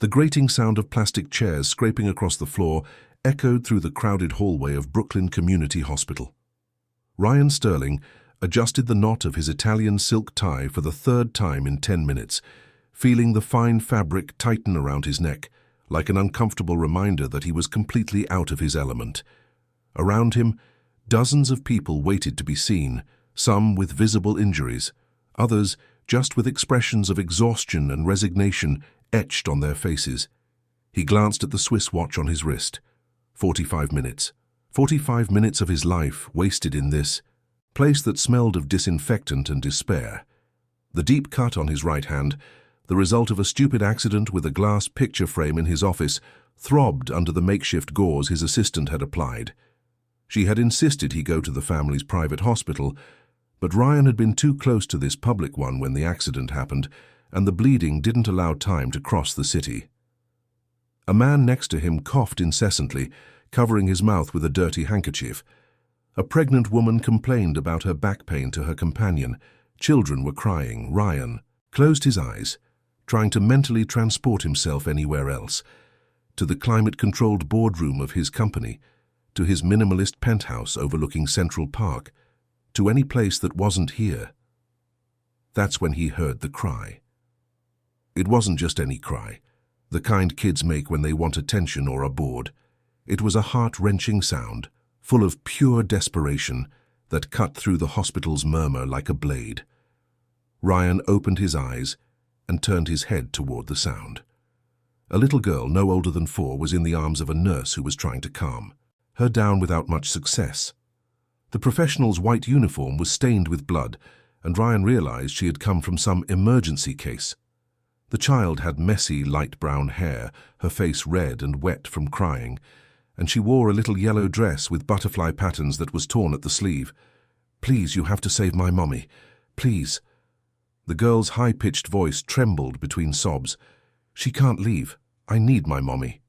The grating sound of plastic chairs scraping across the floor echoed through the crowded hallway of Brooklyn Community Hospital. Ryan Sterling adjusted the knot of his Italian silk tie for the third time in 10 minutes, feeling the fine fabric tighten around his neck, like an uncomfortable reminder that he was completely out of his element. Around him, dozens of people waited to be seen, some with visible injuries, others just with expressions of exhaustion and resignation etched on their faces. He glanced at the Swiss watch on his wrist. 45 minutes. 45 minutes of his life wasted in this place that smelled of disinfectant and despair. The deep cut on his right hand, the result of a stupid accident with a glass picture frame in his office, throbbed under the makeshift gauze his assistant had applied. She had insisted he go to the family's private hospital, but Ryan had been too close to this public one when the accident happened, and the bleeding didn't allow time to cross the city. A man next to him coughed incessantly, covering his mouth with a dirty handkerchief. A pregnant woman complained about her back pain to her companion. Children were crying. Ryan closed his eyes, trying to mentally transport himself anywhere else, to the climate-controlled boardroom of his company, to his minimalist penthouse overlooking Central Park, to any place that wasn't here. That's when he heard the cry. It wasn't just any cry, the kind kids make when they want attention or are bored. It was a heart-wrenching sound, full of pure desperation, that cut through the hospital's murmur like a blade. Ryan opened his eyes and turned his head toward the sound. A little girl, no older than 4, was in the arms of a nurse who was trying to calm her down without much success. The professional's white uniform was stained with blood, and Ryan realized she had come from some emergency case. The child had messy, light brown hair, her face red and wet from crying, and she wore a little yellow dress with butterfly patterns that was torn at the sleeve. "Please, you have to save my mommy. Please." The girl's high-pitched voice trembled between sobs. "She can't leave. I need my mommy."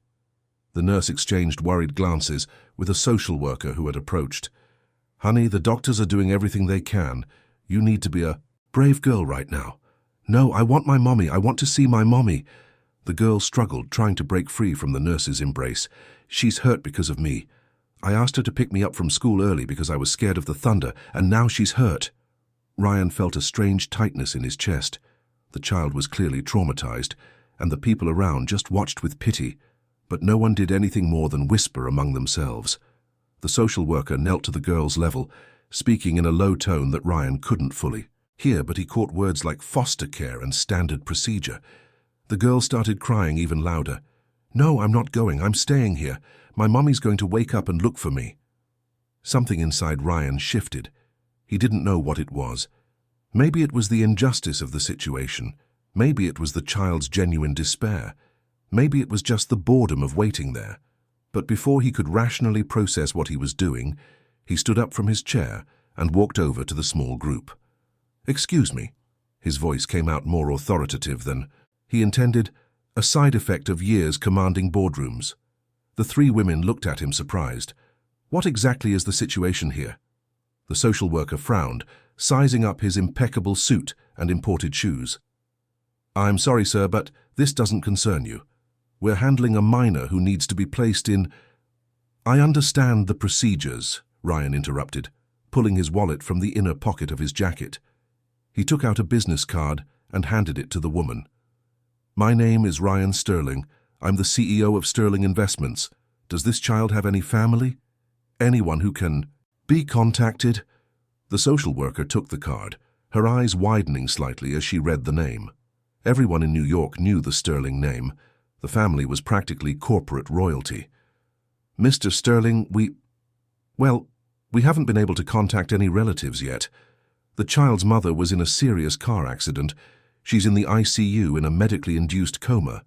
The nurse exchanged worried glances with a social worker who had approached. "Honey, the doctors are doing everything they can. You need to be a brave girl right now." "No, I want my mommy. I want to see my mommy." The girl struggled, trying to break free from the nurse's embrace. "She's hurt because of me. I asked her to pick me up from school early because I was scared of the thunder, and now she's hurt." Ryan felt a strange tightness in his chest. The child was clearly traumatized, and the people around just watched with pity, but no one did anything more than whisper among themselves. The social worker knelt to the girl's level, speaking in a low tone that Ryan couldn't fully hear, but he caught words like foster care and standard procedure. The girl started crying even louder. "No, I'm not going. I'm staying here. My mommy's going to wake up and look for me." Something inside Ryan shifted. He didn't know what it was. Maybe it was the injustice of the situation. Maybe it was the child's genuine despair. Maybe it was just the boredom of waiting there. But before he could rationally process what he was doing, he stood up from his chair and walked over to the small group. "Excuse me." His voice came out more authoritative than he intended, a side effect of years commanding boardrooms. The 3 women looked at him surprised. "What exactly is the situation here?" The social worker frowned, sizing up his impeccable suit and imported shoes. "I'm sorry, sir, but this doesn't concern you. We're handling a minor who needs to be placed in—" "I understand the procedures," Ryan interrupted, pulling his wallet from the inner pocket of his jacket. He took out a business card and handed it to the woman. "My name is Ryan Sterling. I'm the CEO of Sterling Investments. Does this child have any family? Anyone who can be contacted?" The social worker took the card, her eyes widening slightly as she read the name. Everyone in New York knew the Sterling name. The family was practically corporate royalty. "Mr. Sterling, we haven't been able to contact any relatives yet. The child's mother was in a serious car accident. She's in the ICU in a medically induced coma.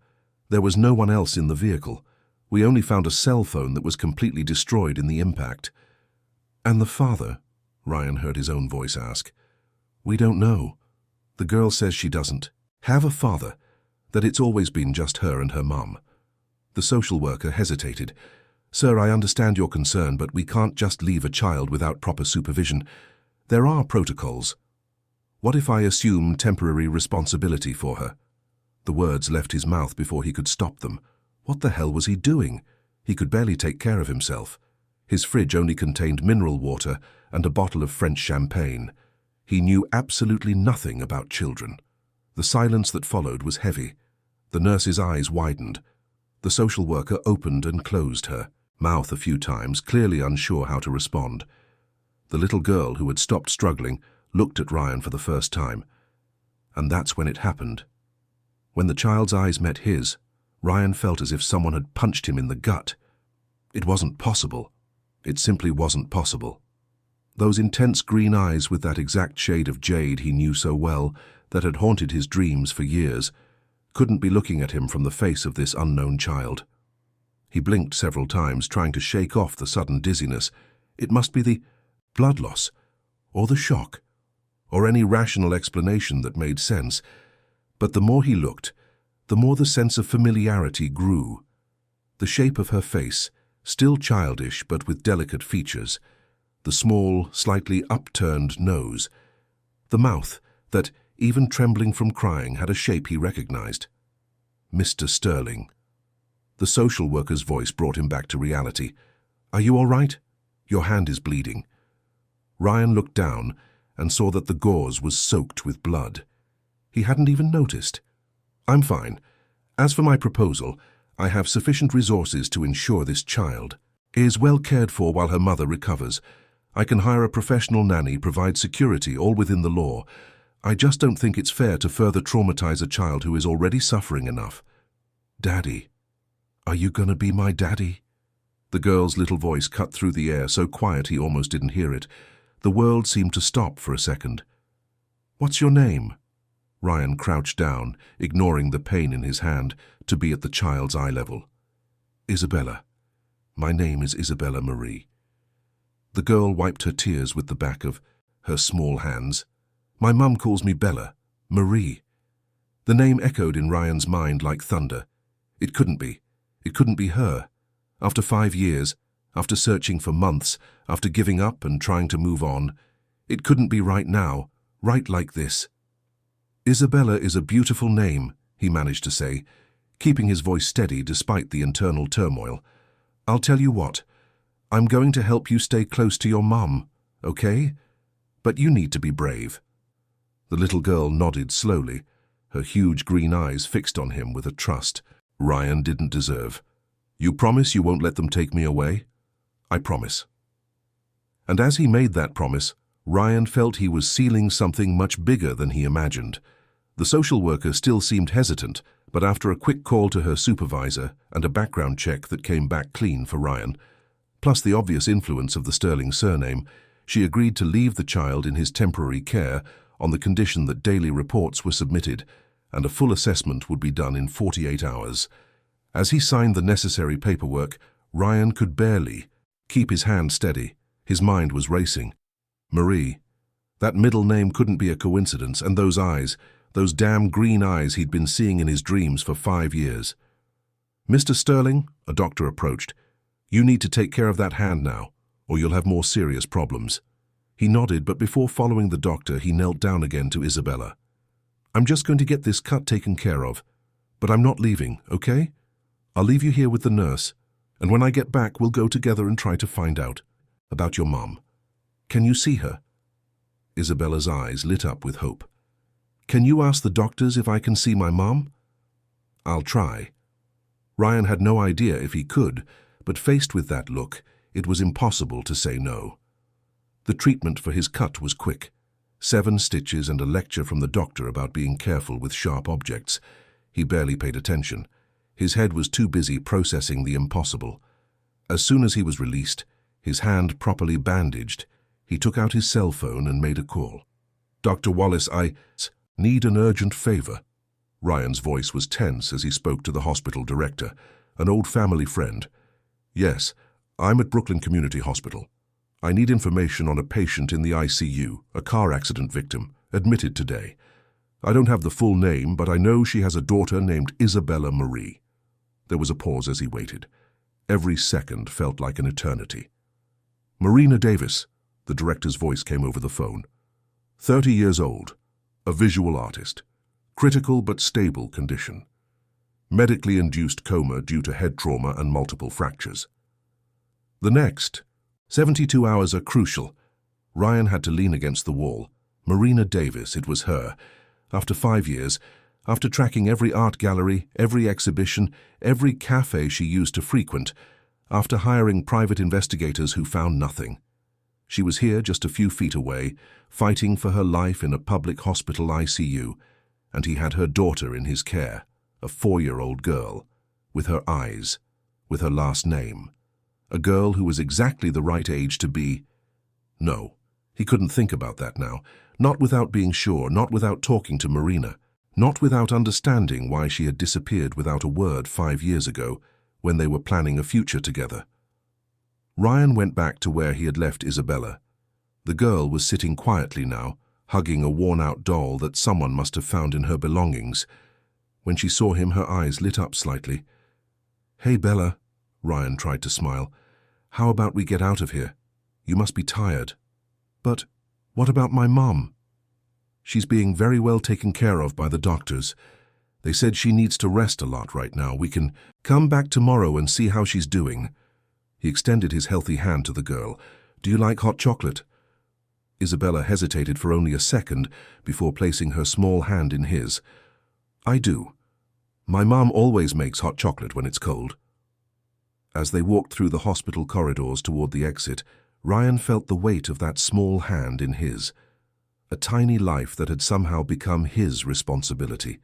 There was no one else in the vehicle. We only found a cell phone that was completely destroyed in the impact." "And the father?" Ryan heard his own voice ask. "We don't know. The girl says she doesn't have a father, that it's always been just her and her mum." The social worker hesitated. "Sir, I understand your concern, but we can't just leave a child without proper supervision. There are protocols. What if I assume temporary responsibility for her?" The words left his mouth before he could stop them. What the hell was he doing? He could barely take care of himself. His fridge only contained mineral water and a bottle of French champagne. He knew absolutely nothing about children. The silence that followed was heavy. The nurse's eyes widened. The social worker opened and closed her mouth a few times, clearly unsure how to respond. The little girl, who had stopped struggling, looked at Ryan for the first time. And that's when it happened. When the child's eyes met his, Ryan felt as if someone had punched him in the gut. It wasn't possible. It simply wasn't possible. Those intense green eyes with that exact shade of jade he knew so well, that had haunted his dreams for years, couldn't be looking at him from the face of this unknown child. He blinked several times, trying to shake off the sudden dizziness. It must be the blood loss, or the shock, or any rational explanation that made sense. But the more he looked, the more the sense of familiarity grew. The shape of her face, still childish but with delicate features, the small, slightly upturned nose, the mouth that, even trembling from crying, had a shape he recognized. Mr. Sterling. The social worker's voice brought him back to reality. "Are you all right? Your hand is bleeding." Ryan looked down and saw that the gauze was soaked with blood. He hadn't even noticed. "I'm fine. As for my proposal, I have sufficient resources to ensure this child is well cared for while her mother recovers. I can hire a professional nanny, provide security, all within the law. I just don't think it's fair to further traumatize a child who is already suffering enough." "Daddy, are you gonna be my daddy?" The girl's little voice cut through the air, so quiet he almost didn't hear it. The world seemed to stop for a second. "What's your name?" Ryan crouched down, ignoring the pain in his hand, to be at the child's eye level. "Isabella. My name is Isabella Marie." The girl wiped her tears with the back of her small hands. "My mum calls me Bella. Marie." The name echoed in Ryan's mind like thunder. It couldn't be. It couldn't be her. After 5 years, after searching for months, after giving up and trying to move on, it couldn't be right now, right like this. "Isabella is a beautiful name," he managed to say, keeping his voice steady despite the internal turmoil. "I'll tell you what, I'm going to help you stay close to your mum, okay? But you need to be brave." The little girl nodded slowly, her huge green eyes fixed on him with a trust Ryan didn't deserve. "You promise you won't let them take me away?" "I promise." And as he made that promise, Ryan felt he was sealing something much bigger than he imagined. The social worker still seemed hesitant, but after a quick call to her supervisor and a background check that came back clean for Ryan, plus the obvious influence of the Sterling surname, she agreed to leave the child in his temporary care on the condition that daily reports were submitted and a full assessment would be done in 48 hours. As he signed the necessary paperwork, Ryan could barely keep his hand steady. His mind was racing. Marie. That middle name couldn't be a coincidence, and those eyes, those damn green eyes he'd been seeing in his dreams for 5 years. "Mr. Sterling," a doctor approached, "you need to take care of that hand now, or you'll have more serious problems." He nodded, but before following the doctor, he knelt down again to Isabella. "I'm just going to get this cut taken care of, but I'm not leaving, okay? I'll leave you here with the nurse, and when I get back, we'll go together and try to find out about your mom. Can you see her?" Isabella's eyes lit up with hope. "Can you ask the doctors if I can see my mom?" "I'll try." Ryan had no idea if he could, but faced with that look, it was impossible to say no. The treatment for his cut was quick. 7 stitches and a lecture from the doctor about being careful with sharp objects. He barely paid attention. His head was too busy processing the impossible. As soon as he was released, his hand properly bandaged, he took out his cell phone and made a call. "Dr. Wallace, I need an urgent favor." Ryan's voice was tense as he spoke to the hospital director, an old family friend. "Yes, I'm at Brooklyn Community Hospital. I need information on a patient in the ICU, a car accident victim, admitted today. I don't have the full name, but I know she has a daughter named Isabella Marie." There was a pause as he waited. Every second felt like an eternity. "Marina Davis," the director's voice came over the phone. 30 years old, a visual artist, Critical but stable condition. Medically induced coma due to head trauma and multiple fractures. The next 72 hours are crucial. Ryan had to lean against the wall. Marina Davis, it was her. After 5 years, after tracking every art gallery, every exhibition, every cafe she used to frequent, after hiring private investigators who found nothing. She was here just a few feet away, fighting for her life in a public hospital ICU, and he had her daughter in his care, a 4-year-old girl, with her eyes, with her last name. A girl who was exactly the right age to be... No, he couldn't think about that now, not without being sure, not without talking to Marina, not without understanding why she had disappeared without a word 5 years ago, when they were planning a future together. Ryan went back to where he had left Isabella. The girl was sitting quietly now, hugging a worn-out doll that someone must have found in her belongings. When she saw him, her eyes lit up slightly. "Hey, Bella," Ryan tried to smile. "How about we get out of here? You must be tired." "But what about my mom?" "She's being very well taken care of by the doctors. They said she needs to rest a lot right now. We can come back tomorrow and see how she's doing." He extended his healthy hand to the girl. "Do you like hot chocolate?" Isabella hesitated for only a second before placing her small hand in his. "I do. My mom always makes hot chocolate when it's cold." As they walked through the hospital corridors toward the exit, Ryan felt the weight of that small hand in his. A tiny life that had somehow become his responsibility.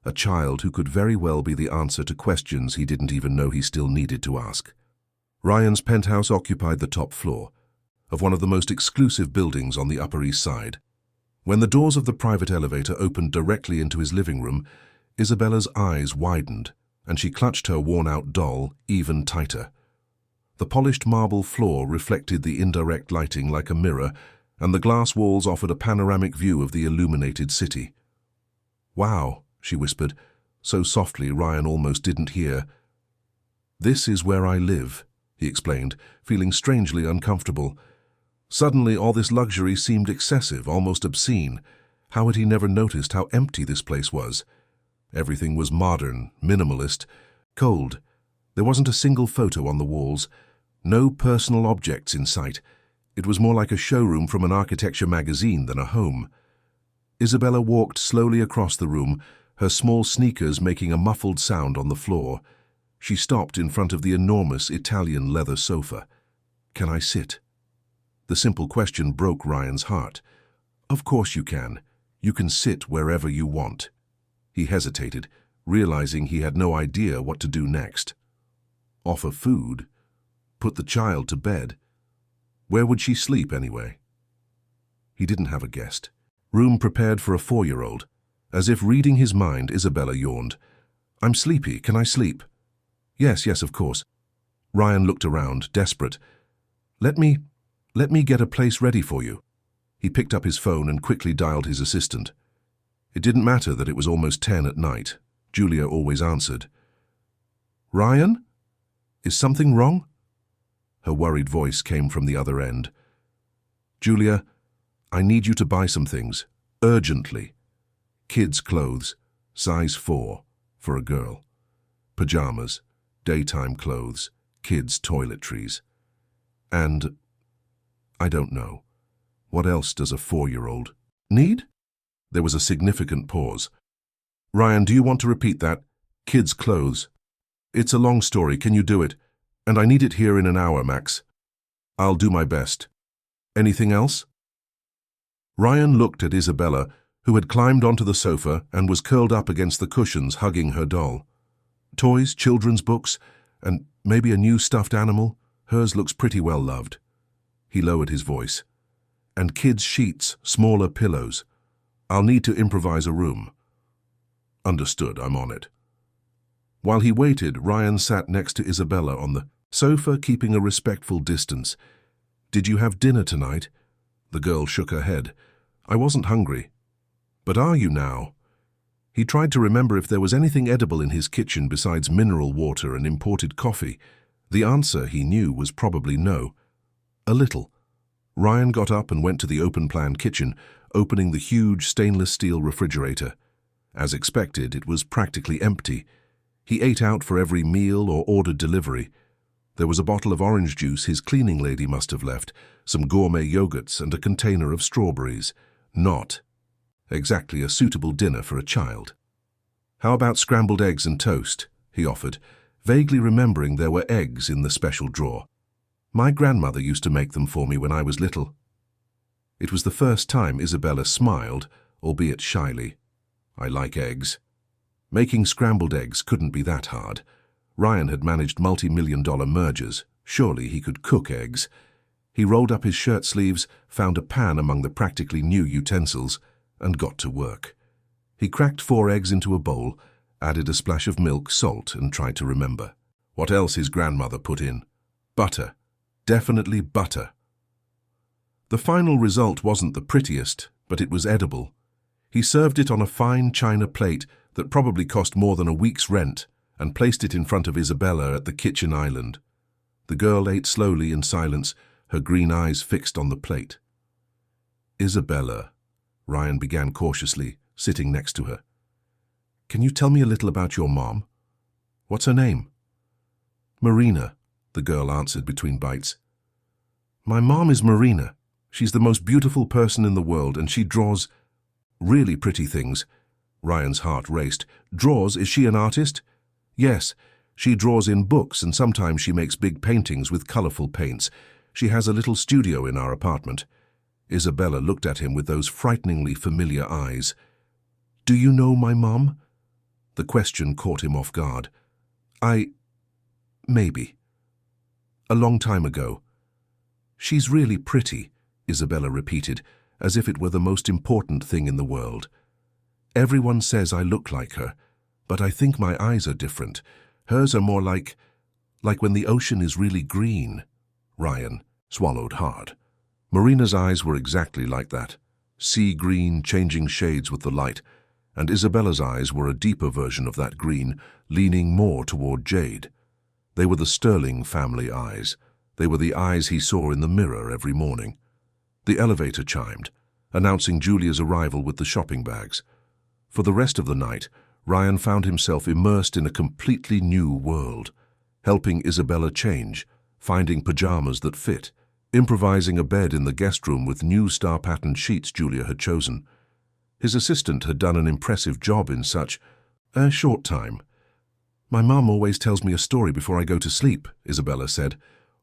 A child who could very well be the answer to questions he didn't even know he still needed to ask. Ryan's penthouse occupied the top floor of one of the most exclusive buildings on the Upper East Side. When the doors of the private elevator opened directly into his living room, Isabella's eyes widened, and she clutched her worn-out doll even tighter. The polished marble floor reflected the indirect lighting like a mirror, and the glass walls offered a panoramic view of the illuminated city. "Wow," she whispered, so softly Ryan almost didn't hear. "This is where I live," he explained, feeling strangely uncomfortable. Suddenly, all this luxury seemed excessive, almost obscene. How had he never noticed how empty this place was? Everything was modern, minimalist, cold. There wasn't a single photo on the walls. No personal objects in sight. It was more like a showroom from an architecture magazine than a home. Isabella walked slowly across the room, her small sneakers making a muffled sound on the floor. She stopped in front of the enormous Italian leather sofa. "Can I sit?" The simple question broke Ryan's heart. "Of course you can. You can sit wherever you want." He hesitated, realizing he had no idea what to do next. Offer food? Put the child to bed? Where would she sleep anyway? He didn't have a guest. Room prepared for a 4-year-old. As if reading his mind, Isabella yawned. "I'm sleepy. Can I sleep?" Yes, of course." Ryan looked around, desperate. Let me get a place ready for you." He picked up his phone and quickly dialed his assistant. It didn't matter that it was almost 10 at night. Julia always answered. "Ryan? Is something wrong?" Her worried voice came from the other end. "Julia, I need you to buy some things. Urgently. Kids' clothes, size 4, for a girl. Pajamas, daytime clothes, kids' toiletries. And, I don't know, what else does a 4-year-old need?" There was a significant pause. "Ryan, do you want to repeat that? Kids' clothes. It's a long story, can you do it? And I need it here in an hour, max." "I'll do my best. Anything else?" Ryan looked at Isabella, who had climbed onto the sofa and was curled up against the cushions hugging her doll. "Toys, children's books, and maybe a new stuffed animal. Hers looks pretty well loved." He lowered his voice. "And kids' sheets, smaller pillows. I'll need to improvise a room." "Understood, I'm on it." While he waited, Ryan sat next to Isabella on the sofa, keeping a respectful distance. "Did you have dinner tonight?" The girl shook her head. "I wasn't hungry." "But are you now?" He tried to remember if there was anything edible in his kitchen besides mineral water and imported coffee. The answer, he knew, was probably no. A little. Ryan got up and went to the open-plan kitchen, opening the huge stainless steel refrigerator. As expected, it was practically empty. He ate out for every meal or ordered delivery. There was a bottle of orange juice his cleaning lady must have left, some gourmet yogurts and a container of strawberries. Not exactly a suitable dinner for a child. "How about scrambled eggs and toast?" he offered, vaguely remembering there were eggs in the special drawer. "My grandmother used to make them for me when I was little." It was the first time Isabella smiled, albeit shyly. "I like eggs." Making scrambled eggs couldn't be that hard. Ryan had managed multi-million-dollar mergers. Surely he could cook eggs. He rolled up his shirt sleeves, found a pan among the practically new utensils, and got to work. He cracked 4 eggs into a bowl, added a splash of milk, salt, and tried to remember what else his grandmother put in. Butter. Definitely butter. The final result wasn't the prettiest, but it was edible. He served it on a fine china plate that probably cost more than a week's rent and placed it in front of Isabella at the kitchen island. The girl ate slowly in silence, her green eyes fixed on the plate. "Isabella," Ryan began cautiously, sitting next to her. "Can you tell me a little about your mom? What's her name?" "Marina," the girl answered between bites. "My mom is Marina. She's the most beautiful person in the world, and she draws really pretty things." Ryan's heart raced. "Draws? Is she an artist?" "Yes. She draws in books, and sometimes she makes big paintings with colorful paints. She has a little studio in our apartment." Isabella looked at him with those frighteningly familiar eyes. "Do you know my mom?" The question caught him off guard. Maybe. A long time ago." "She's really pretty," Isabella repeated, as if it were the most important thing in the world. "Everyone says I look like her, but I think my eyes are different. Hers are more like when the ocean is really green." Ryan swallowed hard. Marina's eyes were exactly like that, sea green, changing shades with the light, and Isabella's eyes were a deeper version of that green, leaning more toward jade. They were the Sterling family eyes. They were the eyes he saw in the mirror every morning. The elevator chimed, announcing Julia's arrival with the shopping bags. For the rest of the night, Ryan found himself immersed in a completely new world, helping Isabella change, finding pajamas that fit, improvising a bed in the guest room with new star-patterned sheets Julia had chosen. His assistant had done an impressive job in such a short time. "My mom always tells me a story before I go to sleep," Isabella said,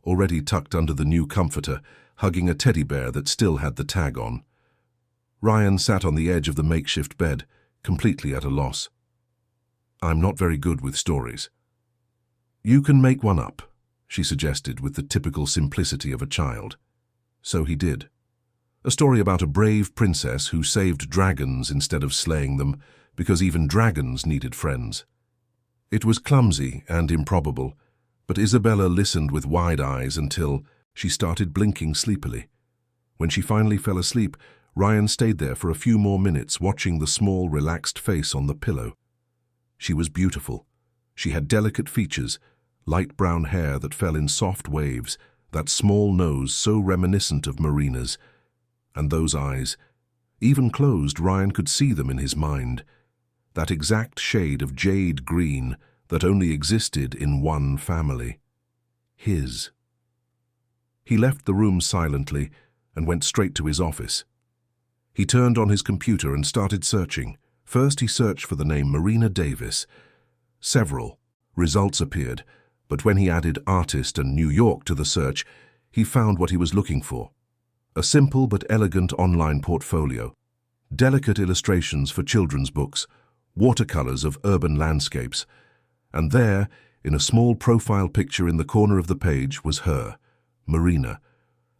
already tucked under the new comforter, hugging a teddy bear that still had the tag on. Ryan sat on the edge of the makeshift bed, completely at a loss. "I'm not very good with stories." "You can make one up," she suggested with the typical simplicity of a child. So he did. A story about a brave princess who saved dragons instead of slaying them, because even dragons needed friends. It was clumsy and improbable, but Isabella listened with wide eyes until she started blinking sleepily. When she finally fell asleep, Ryan stayed there for a few more minutes, watching the small, relaxed face on the pillow. She was beautiful. She had delicate features, light brown hair that fell in soft waves, that small nose so reminiscent of Marina's, and those eyes. Even closed, Ryan could see them in his mind. That exact shade of jade green that only existed in one family. His. He left the room silently and went straight to his office. He turned on his computer and started searching. First he searched for the name Marina Davis. Several results appeared, but when he added artist and New York to the search, he found what he was looking for. A simple but elegant online portfolio. Delicate illustrations for children's books, watercolors of urban landscapes, and there, in a small profile picture in the corner of the page, was her, Marina.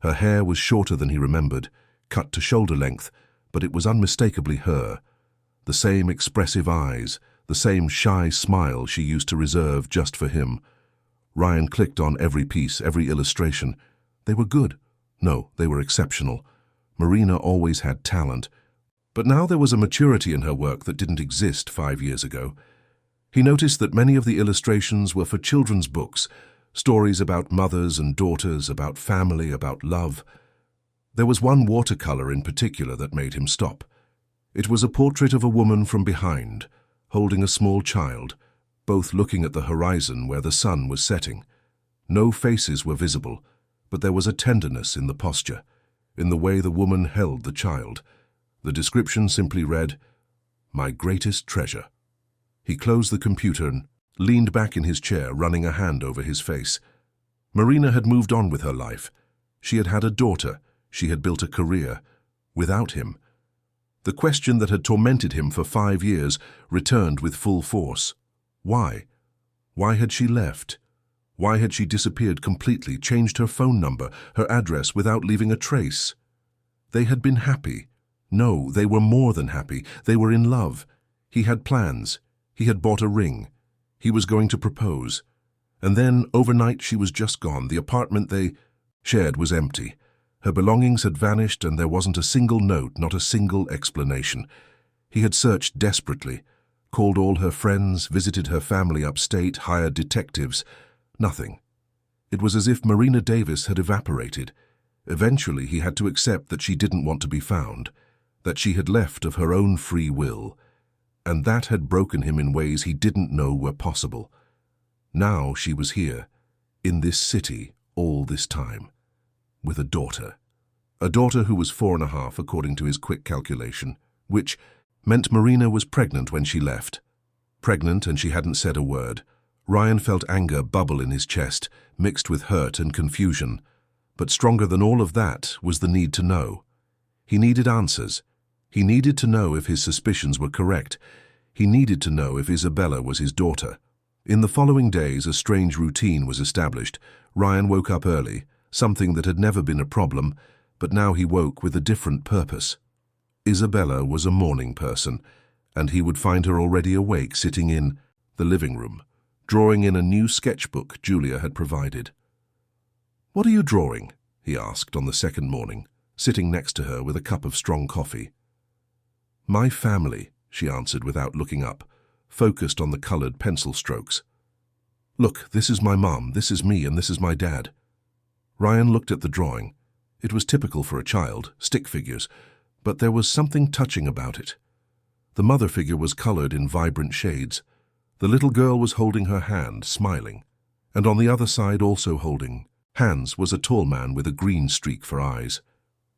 Her hair was shorter than he remembered, cut to shoulder length, but it was unmistakably her. The same expressive eyes, the same shy smile she used to reserve just for him. Ryan clicked on every piece, every illustration. They were good. No, they were exceptional. Marina always had talent. But now there was a maturity in her work that didn't exist 5 years ago. He noticed that many of the illustrations were for children's books, stories about mothers and daughters, about family, about love. There was one watercolor in particular that made him stop. It was a portrait of a woman from behind, holding a small child, both looking at the horizon where the sun was setting. No faces were visible, but there was a tenderness in the posture, in the way the woman held the child. The description simply read, "My greatest treasure." He closed the computer and leaned back in his chair, running a hand over his face. Marina had moved on with her life. She had had a daughter. She had built a career. Without him. The question that had tormented him for 5 years returned with full force. Why? Why had she left? Why had she disappeared completely, changed her phone number, her address without leaving a trace? They had been happy. No, they were more than happy. They were in love. He had plans. He had bought a ring. He was going to propose. And then, overnight, she was just gone. The apartment they shared was empty. Her belongings had vanished, and there wasn't a single note, not a single explanation. He had searched desperately, called all her friends, visited her family upstate, hired detectives. Nothing. It was as if Marina Davis had evaporated. Eventually, he had to accept that she didn't want to be found, that she had left of her own free will, and that had broken him in ways he didn't know were possible. Now she was here, in this city, all this time, with a daughter who was 4.5, according to his quick calculation, which meant Marina was pregnant when she left. Pregnant, and she hadn't said a word. Ryan felt anger bubble in his chest, mixed with hurt and confusion. But stronger than all of that was the need to know. He needed answers. He needed to know if his suspicions were correct. He needed to know if Isabella was his daughter. In the following days, a strange routine was established. Ryan woke up early, something that had never been a problem, but now he woke with a different purpose. Isabella was a morning person, and he would find her already awake, sitting in the living room, drawing in a new sketchbook Julia had provided. "What are you drawing?" he asked on the second morning, sitting next to her with a cup of strong coffee. "My family," she answered without looking up, focused on the colored pencil strokes. "Look, this is my mom, this is me, and this is my dad." Ryan looked at the drawing. It was typical for a child, stick figures, but there was something touching about it. The mother figure was colored in vibrant shades. The little girl was holding her hand, smiling, and on the other side, also holding hands, was a tall man with a green streak for eyes.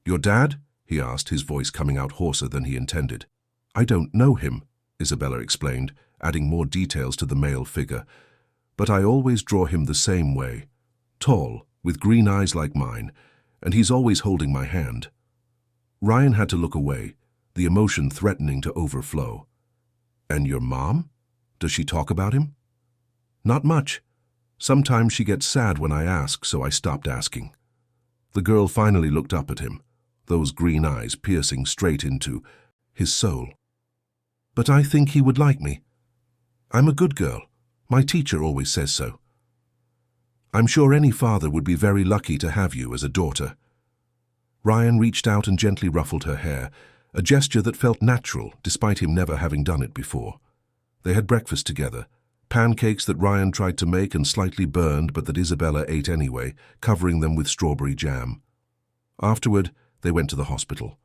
"Your dad?" he asked, his voice coming out hoarser than he intended. "I don't know him," Isabella explained, adding more details to the male figure. "But I always draw him the same way. Tall, with green eyes like mine, and he's always holding my hand." Ryan had to look away, the emotion threatening to overflow. "And your mom? Does she talk about him?" "Not much. Sometimes she gets sad when I ask, so I stopped asking." The girl finally looked up at him, those green eyes piercing straight into his soul. "But I think he would like me. I'm a good girl. My teacher always says so." "I'm sure any father would be very lucky to have you as a daughter." Ryan reached out and gently ruffled her hair, a gesture that felt natural despite him never having done it before. They had breakfast together, pancakes that Ryan tried to make and slightly burned but that Isabella ate anyway, covering them with strawberry jam. Afterward, they went to the hospital.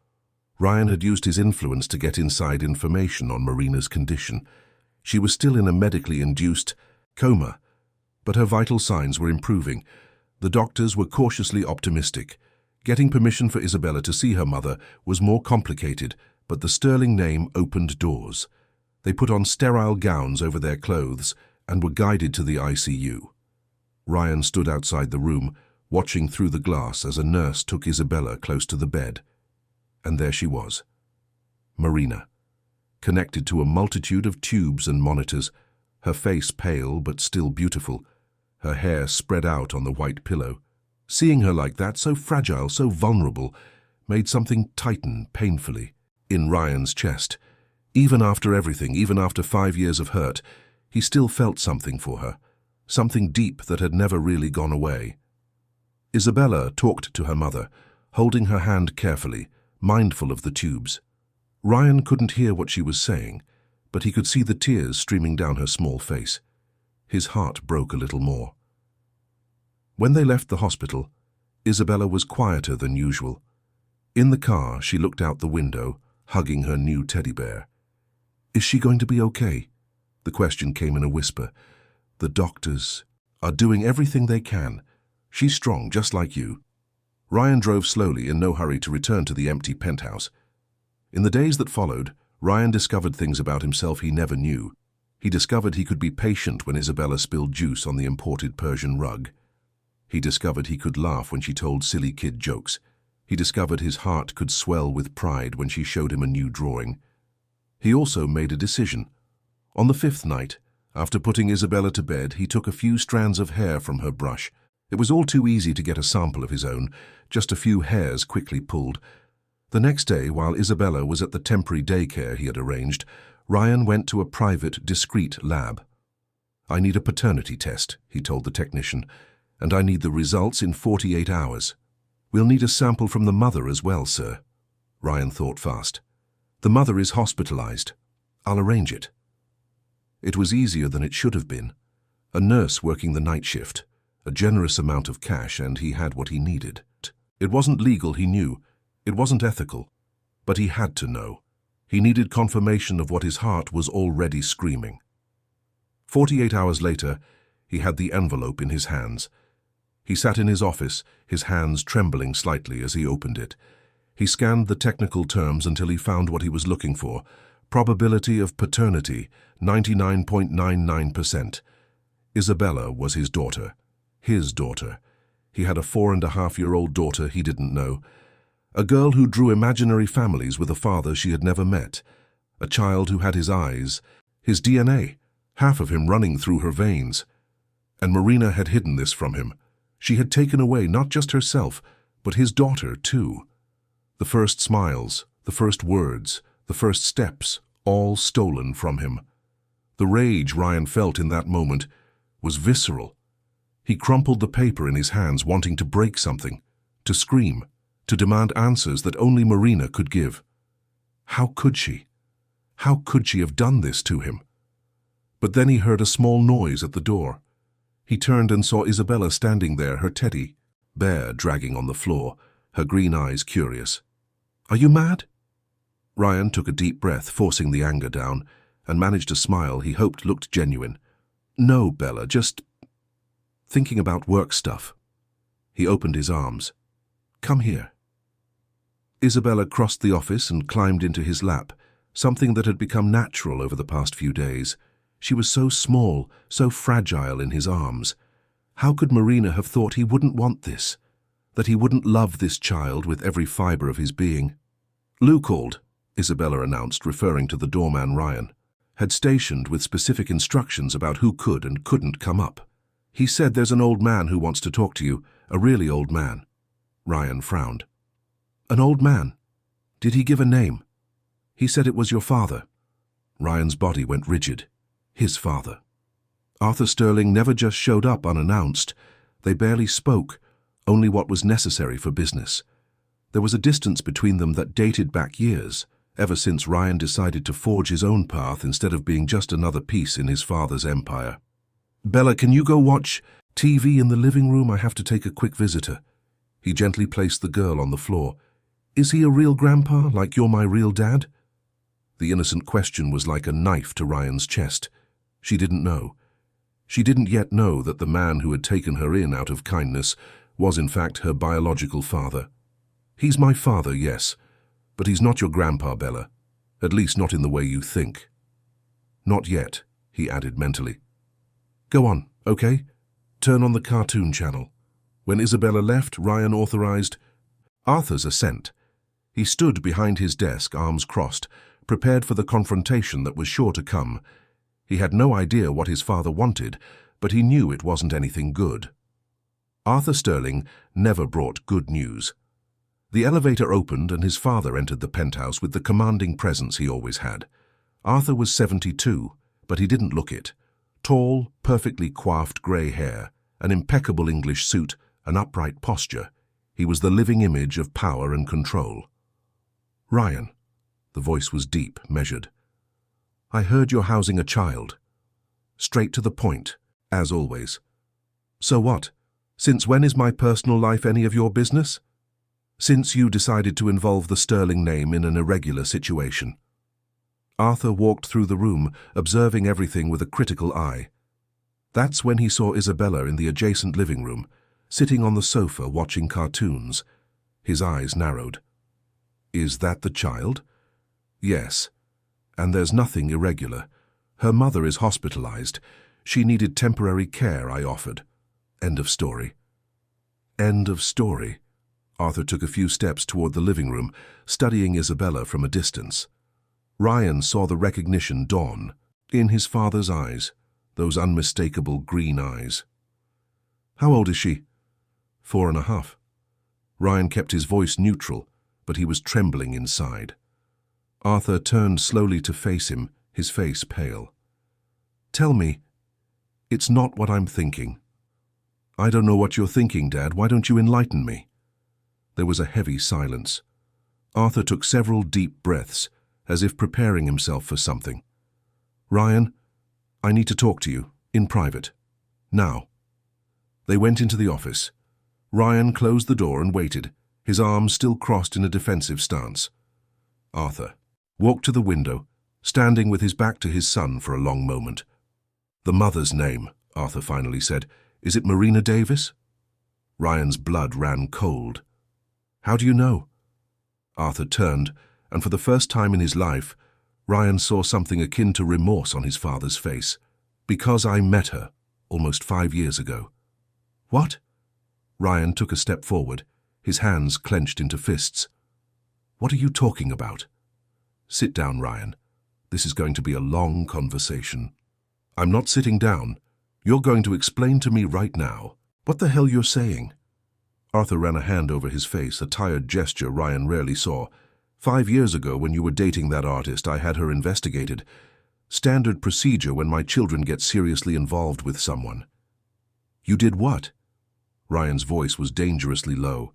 Ryan had used his influence to get inside information on Marina's condition. She was still in a medically induced coma, but her vital signs were improving. The doctors were cautiously optimistic. Getting permission for Isabella to see her mother was more complicated, but the sterling name opened doors. They put on sterile gowns over their clothes and were guided to the ICU. Ryan stood outside the room, watching through the glass as a nurse took Isabella close to the bed. And there she was, Marina, connected to a multitude of tubes and monitors, her face pale but still beautiful, her hair spread out on the white pillow. Seeing her like that, so fragile, so vulnerable, made something tighten painfully in Ryan's chest. Even after everything, even after 5 years of hurt, he still felt something for her, something deep that had never really gone away. Isabella talked to her mother, holding her hand carefully, mindful of the tubes. Ryan couldn't hear what she was saying, but he could see the tears streaming down her small face. His heart broke a little more. When they left the hospital, Isabella was quieter than usual. In the car, she looked out the window, hugging her new teddy bear. "Is she going to be okay?" The question came in a whisper. "The doctors are doing everything they can. She's strong, just like you." Ryan drove slowly, in no hurry to return to the empty penthouse. In the days that followed, Ryan discovered things about himself he never knew. He discovered he could be patient when Isabella spilled juice on the imported Persian rug. He discovered he could laugh when she told silly kid jokes. He discovered his heart could swell with pride when she showed him a new drawing. He also made a decision. On the 5th night, after putting Isabella to bed, he took a few strands of hair from her brush. It was all too easy to get a sample of his own, just a few hairs quickly pulled. The next day, while Isabella was at the temporary daycare he had arranged, Ryan went to a private, discreet lab. "I need a paternity test," he told the technician, "and I need the results in 48 hours. We'll need a sample from the mother as well, sir." Ryan thought fast. "The mother is hospitalized. I'll arrange it." It was easier than it should have been. A nurse working the night shift, a generous amount of cash, and he had what he needed. It wasn't legal, he knew. It wasn't ethical. But he had to know. He needed confirmation of what his heart was already screaming. 48 hours later, he had the envelope in his hands. He sat in his office, his hands trembling slightly as he opened it. He scanned the technical terms until he found what he was looking for. Probability of paternity, 99.99%. Isabella was his daughter. His daughter. He had a 4.5-year-old daughter he didn't know. A girl who drew imaginary families with a father she had never met. A child who had his eyes, his DNA, half of him running through her veins. And Marina had hidden this from him. She had taken away not just herself, but his daughter too. The first smiles, the first words, the first steps, all stolen from him. The rage Ryan felt in that moment was visceral. He crumpled the paper in his hands, wanting to break something, to scream, to demand answers that only Marina could give. How could she? How could she have done this to him? But then he heard a small noise at the door. He turned and saw Isabella standing there, her teddy bear dragging on the floor, her green eyes curious. "Are you mad?" Ryan took a deep breath, forcing the anger down, and managed a smile he hoped looked genuine. "No, Bella, just thinking about work stuff." He opened his arms. "Come here." Isabella crossed the office and climbed into his lap, something that had become natural over the past few days. She was so small, so fragile in his arms. How could Marina have thought he wouldn't want this? That he wouldn't love this child with every fiber of his being? "Lou called," Isabella announced, referring to the doorman Ryan had stationed with specific instructions about who could and couldn't come up. "He said there's an old man who wants to talk to you, a really old man." Ryan frowned. "An old man? Did he give a name?" "He said it was your father." Ryan's body went rigid. His father. Arthur Sterling never just showed up unannounced. They barely spoke, only what was necessary for business. There was a distance between them that dated back years, ever since Ryan decided to forge his own path instead of being just another piece in his father's empire. "Bella, can you go watch TV in the living room? I have to take a quick visitor." He gently placed the girl on the floor. "Is he a real grandpa, like you're my real dad?" The innocent question was like a knife to Ryan's chest. She didn't know. She didn't yet know that the man who had taken her in out of kindness was in fact her biological father. "He's my father, yes, but he's not your grandpa, Bella. At least not in the way you think." "Not yet," he added mentally. "Go on, okay? Turn on the cartoon channel." When Isabella left, Ryan authorized Arthur's assent. He stood behind his desk, arms crossed, prepared for the confrontation that was sure to come. He had no idea what his father wanted, but he knew it wasn't anything good. Arthur Sterling never brought good news. The elevator opened and his father entered the penthouse with the commanding presence he always had. Arthur was 72, but he didn't look it. Tall, perfectly coiffed grey hair, an impeccable English suit, an upright posture. He was the living image of power and control. "Ryan," the voice was deep, measured. "I heard you're housing a child." Straight to the point, as always. "So what? Since when is my personal life any of your business?" since you decided to involve the Sterling name in an irregular situation. Arthur walked through the room, observing everything with a critical eye. That's when he saw Isabella in the adjacent living room, sitting on the sofa watching cartoons. His eyes narrowed. Is that the child? Yes. And there's nothing irregular. Her mother is hospitalized. She needed temporary care, I offered. End of story. End of story. Arthur took a few steps toward the living room, studying Isabella from a distance. Ryan saw the recognition dawn in his father's eyes, those unmistakable green eyes. How old is she? 4.5. Ryan kept his voice neutral, but he was trembling inside. Arthur turned slowly to face him, his face pale. Tell me, it's not what I'm thinking. I don't know what you're thinking, Dad. Why don't you enlighten me? There was a heavy silence. Arthur took several deep breaths, as if preparing himself for something. Ryan, I need to talk to you, in private. Now. They went into the office. Ryan closed the door and waited, his arms still crossed in a defensive stance. Arthur walked to the window, standing with his back to his son for a long moment. The mother's name, Arthur finally said. Is it Marina Davis? Ryan's blood ran cold. How do you know? Arthur turned, and for the first time in his life, Ryan saw something akin to remorse on his father's face. Because I met her, almost 5 years ago. What? Ryan took a step forward, his hands clenched into fists. What are you talking about? Sit down, Ryan. This is going to be a long conversation. I'm not sitting down. You're going to explain to me right now what the hell you're saying. Arthur ran a hand over his face, a tired gesture Ryan rarely saw. 5 years ago, when you were dating that artist, I had her investigated. Standard procedure when my children get seriously involved with someone. You did what? Ryan's voice was dangerously low.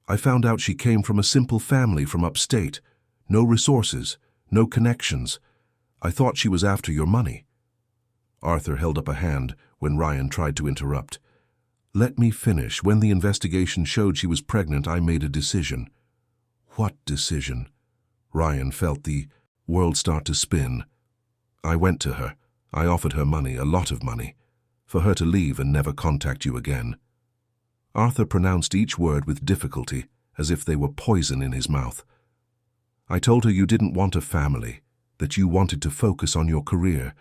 I found out she came from a simple family from upstate. No resources, no connections. I thought she was after your money. Arthur held up a hand when Ryan tried to interrupt. Let me finish. When the investigation showed she was pregnant, I made a decision. What decision? Ryan felt the world start to spin. I went to her. I offered her money, a lot of money, for her to leave and never contact you again. Arthur pronounced each word with difficulty, as if they were poison in his mouth. I told her you didn't want a family, that you wanted to focus on your career,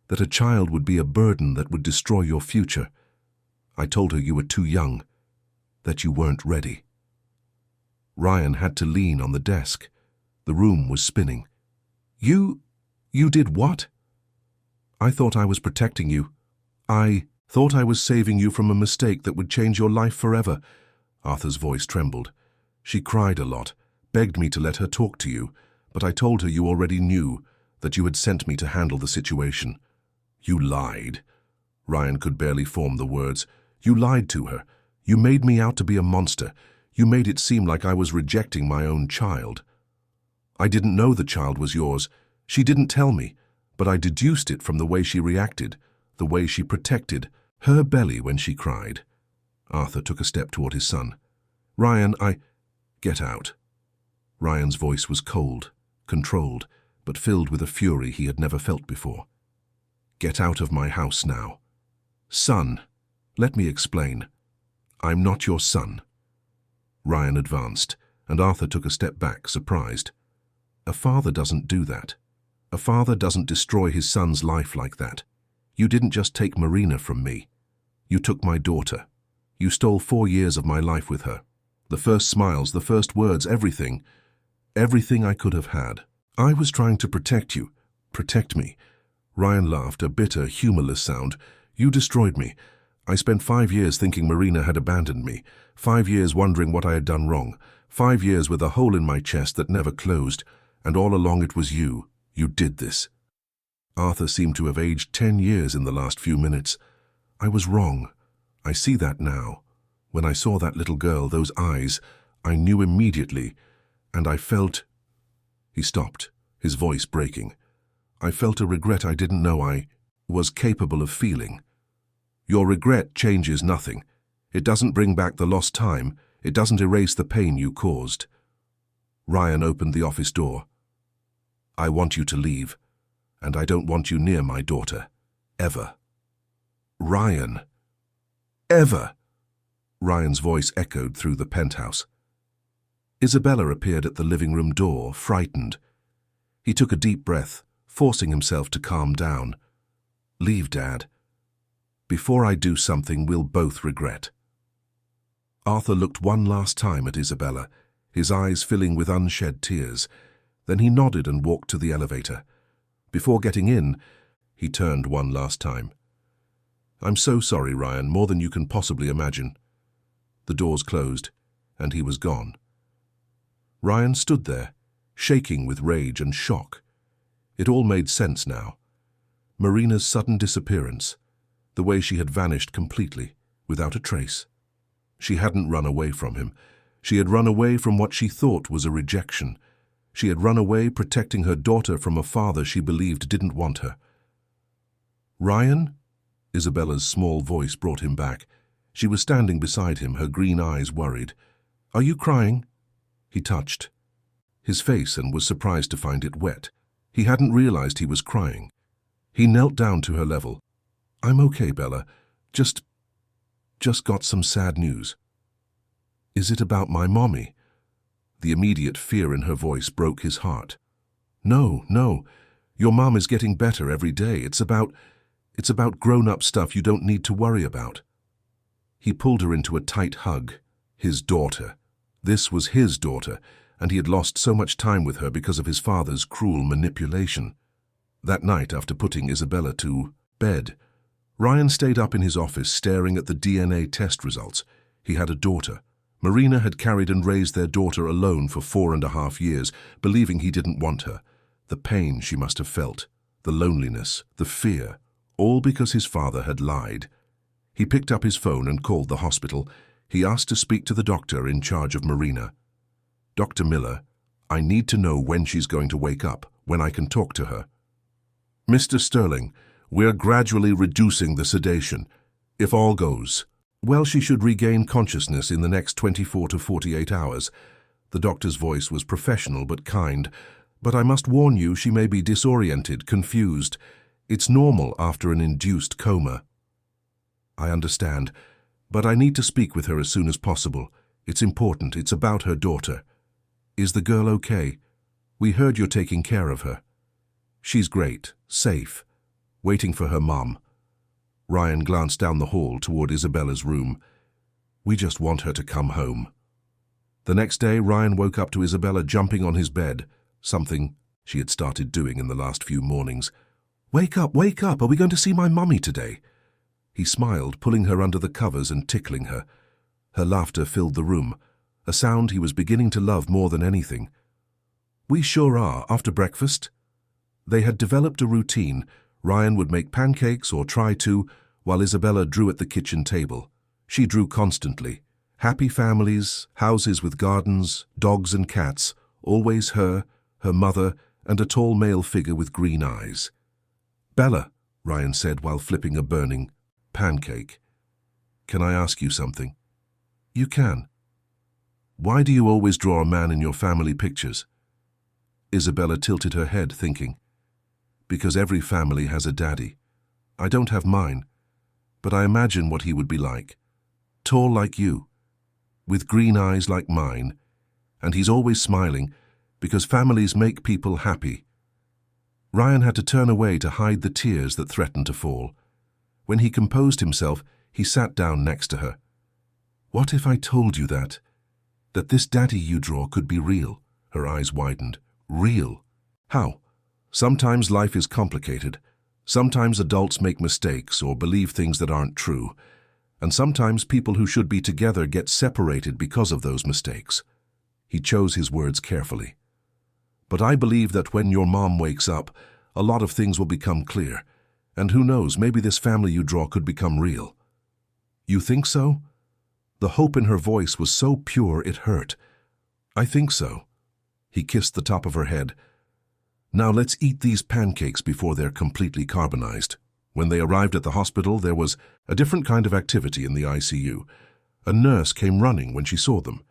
that a child would be a burden that would destroy your future. I told her you were too young, that you weren't ready. Ryan had to lean on the desk. The room was spinning. You did what? I thought I was protecting you. I thought I was saving you from a mistake that would change your life forever. Arthur's voice trembled. She cried a lot, begged me to let her talk to you, but I told her you already knew, that you had sent me to handle the situation. You lied. Ryan could barely form the words. You lied to her. You made me out to be a monster. You made it seem like I was rejecting my own child. I didn't know the child was yours. She didn't tell me, but I deduced it from the way she reacted, the way she protected her belly when she cried. Arthur took a step toward his son. Ryan, Get out. Ryan's voice was cold, controlled, but filled with a fury he had never felt before. Get out of my house now. Son, let me explain. I'm not your son. Ryan advanced, and Arthur took a step back, surprised. A father doesn't do that. A father doesn't destroy his son's life like that. You didn't just take Marina from me. You took my daughter. You stole 4 years of my life with her. The first smiles, the first words, everything. Everything I could have had. I was trying to protect you. Protect me. Ryan laughed, a bitter, humorless sound. You destroyed me. I spent 5 years thinking Marina had abandoned me. 5 years wondering what I had done wrong. 5 years with a hole in my chest that never closed. And all along it was you. You did this. Arthur seemed to have aged 10 years in the last few minutes. I was wrong. I see that now. When I saw that little girl, those eyes, I knew immediately, and I felt... He stopped, his voice breaking. I felt a regret I didn't know I was capable of feeling. Your regret changes nothing. It doesn't bring back the lost time. It doesn't erase the pain you caused. Ryan opened the office door. I want you to leave, and I don't want you near my daughter. Ever. Ryan. Ever. Ryan's voice echoed through the penthouse. Isabella appeared at the living room door, frightened. He took a deep breath, forcing himself to calm down. Leave, Dad. Before I do something we'll both regret. Arthur looked one last time at Isabella, his eyes filling with unshed tears. Then he nodded and walked to the elevator. Before getting in, he turned one last time. I'm so sorry, Ryan, more than you can possibly imagine. The doors closed, and he was gone. Ryan stood there, shaking with rage and shock. It all made sense now. Marina's sudden disappearance, the way she had vanished completely, without a trace. She hadn't run away from him. She had run away from what she thought was a rejection. She had run away protecting her daughter from a father she believed didn't want her. Ryan? Isabella's small voice brought him back. She was standing beside him, her green eyes worried. Are you crying? He touched his face and was surprised to find it wet. He hadn't realized he was crying. He knelt down to her level. I'm okay, Bella. Just got some sad news. Is it about my mommy? The immediate fear in her voice broke his heart. No. Your mom is getting better every day. It's about grown-up stuff you don't need to worry about. He pulled her into a tight hug. His daughter. This was his daughter, and he had lost so much time with her because of his father's cruel manipulation. That night, after putting Isabella to bed, Ryan stayed up in his office staring at the DNA test results. He had a daughter. Marina had carried and raised their daughter alone for 4.5 years, believing he didn't want her. The pain she must have felt, the loneliness, the fear, all because his father had lied. He picked up his phone and called the hospital. He asked to speak to the doctor in charge of Marina. Dr. Miller, I need to know when she's going to wake up, when I can talk to her. Mr. Sterling, we're gradually reducing the sedation. If all goes well, she should regain consciousness in the next 24 to 48 hours. The doctor's voice was professional but kind. But I must warn you, she may be disoriented, confused. It's normal after an induced coma. I understand, but I need to speak with her as soon as possible. It's important. It's about her daughter. Is the girl okay? We heard you're taking care of her. She's great, safe, waiting for her mom. Ryan glanced down the hall toward Isabella's room. We just want her to come home. The next day, Ryan woke up to Isabella jumping on his bed, something she had started doing in the last few mornings. Wake up, are we going to see my mummy today? He smiled, pulling her under the covers and tickling her. Her laughter filled the room, a sound he was beginning to love more than anything. We sure are, after breakfast. They had developed a routine. Ryan would make pancakes or try to, while Isabella drew at the kitchen table. She drew constantly. Happy families, houses with gardens, dogs and cats, always her mother, and a tall male figure with green eyes. Bella, Ryan said while flipping a burning pancake. Can I ask you something? You can. Why do you always draw a man in your family pictures? Isabella tilted her head, thinking. Because every family has a daddy. I don't have mine, but I imagine what he would be like. Tall like you, with green eyes like mine, and he's always smiling because families make people happy. Ryan had to turn away to hide the tears that threatened to fall. When he composed himself, he sat down next to her. What if I told you that this daddy you draw could be real? Her eyes widened. Real? How? Sometimes life is complicated. Sometimes adults make mistakes or believe things that aren't true. And sometimes people who should be together get separated because of those mistakes. He chose his words carefully. But I believe that when your mom wakes up, a lot of things will become clear. And who knows, maybe this family you draw could become real. You think so? The hope in her voice was so pure it hurt. I think so. He kissed the top of her head. Now let's eat these pancakes before they're completely carbonized. When they arrived at the hospital, there was a different kind of activity in the ICU. A nurse came running when she saw them.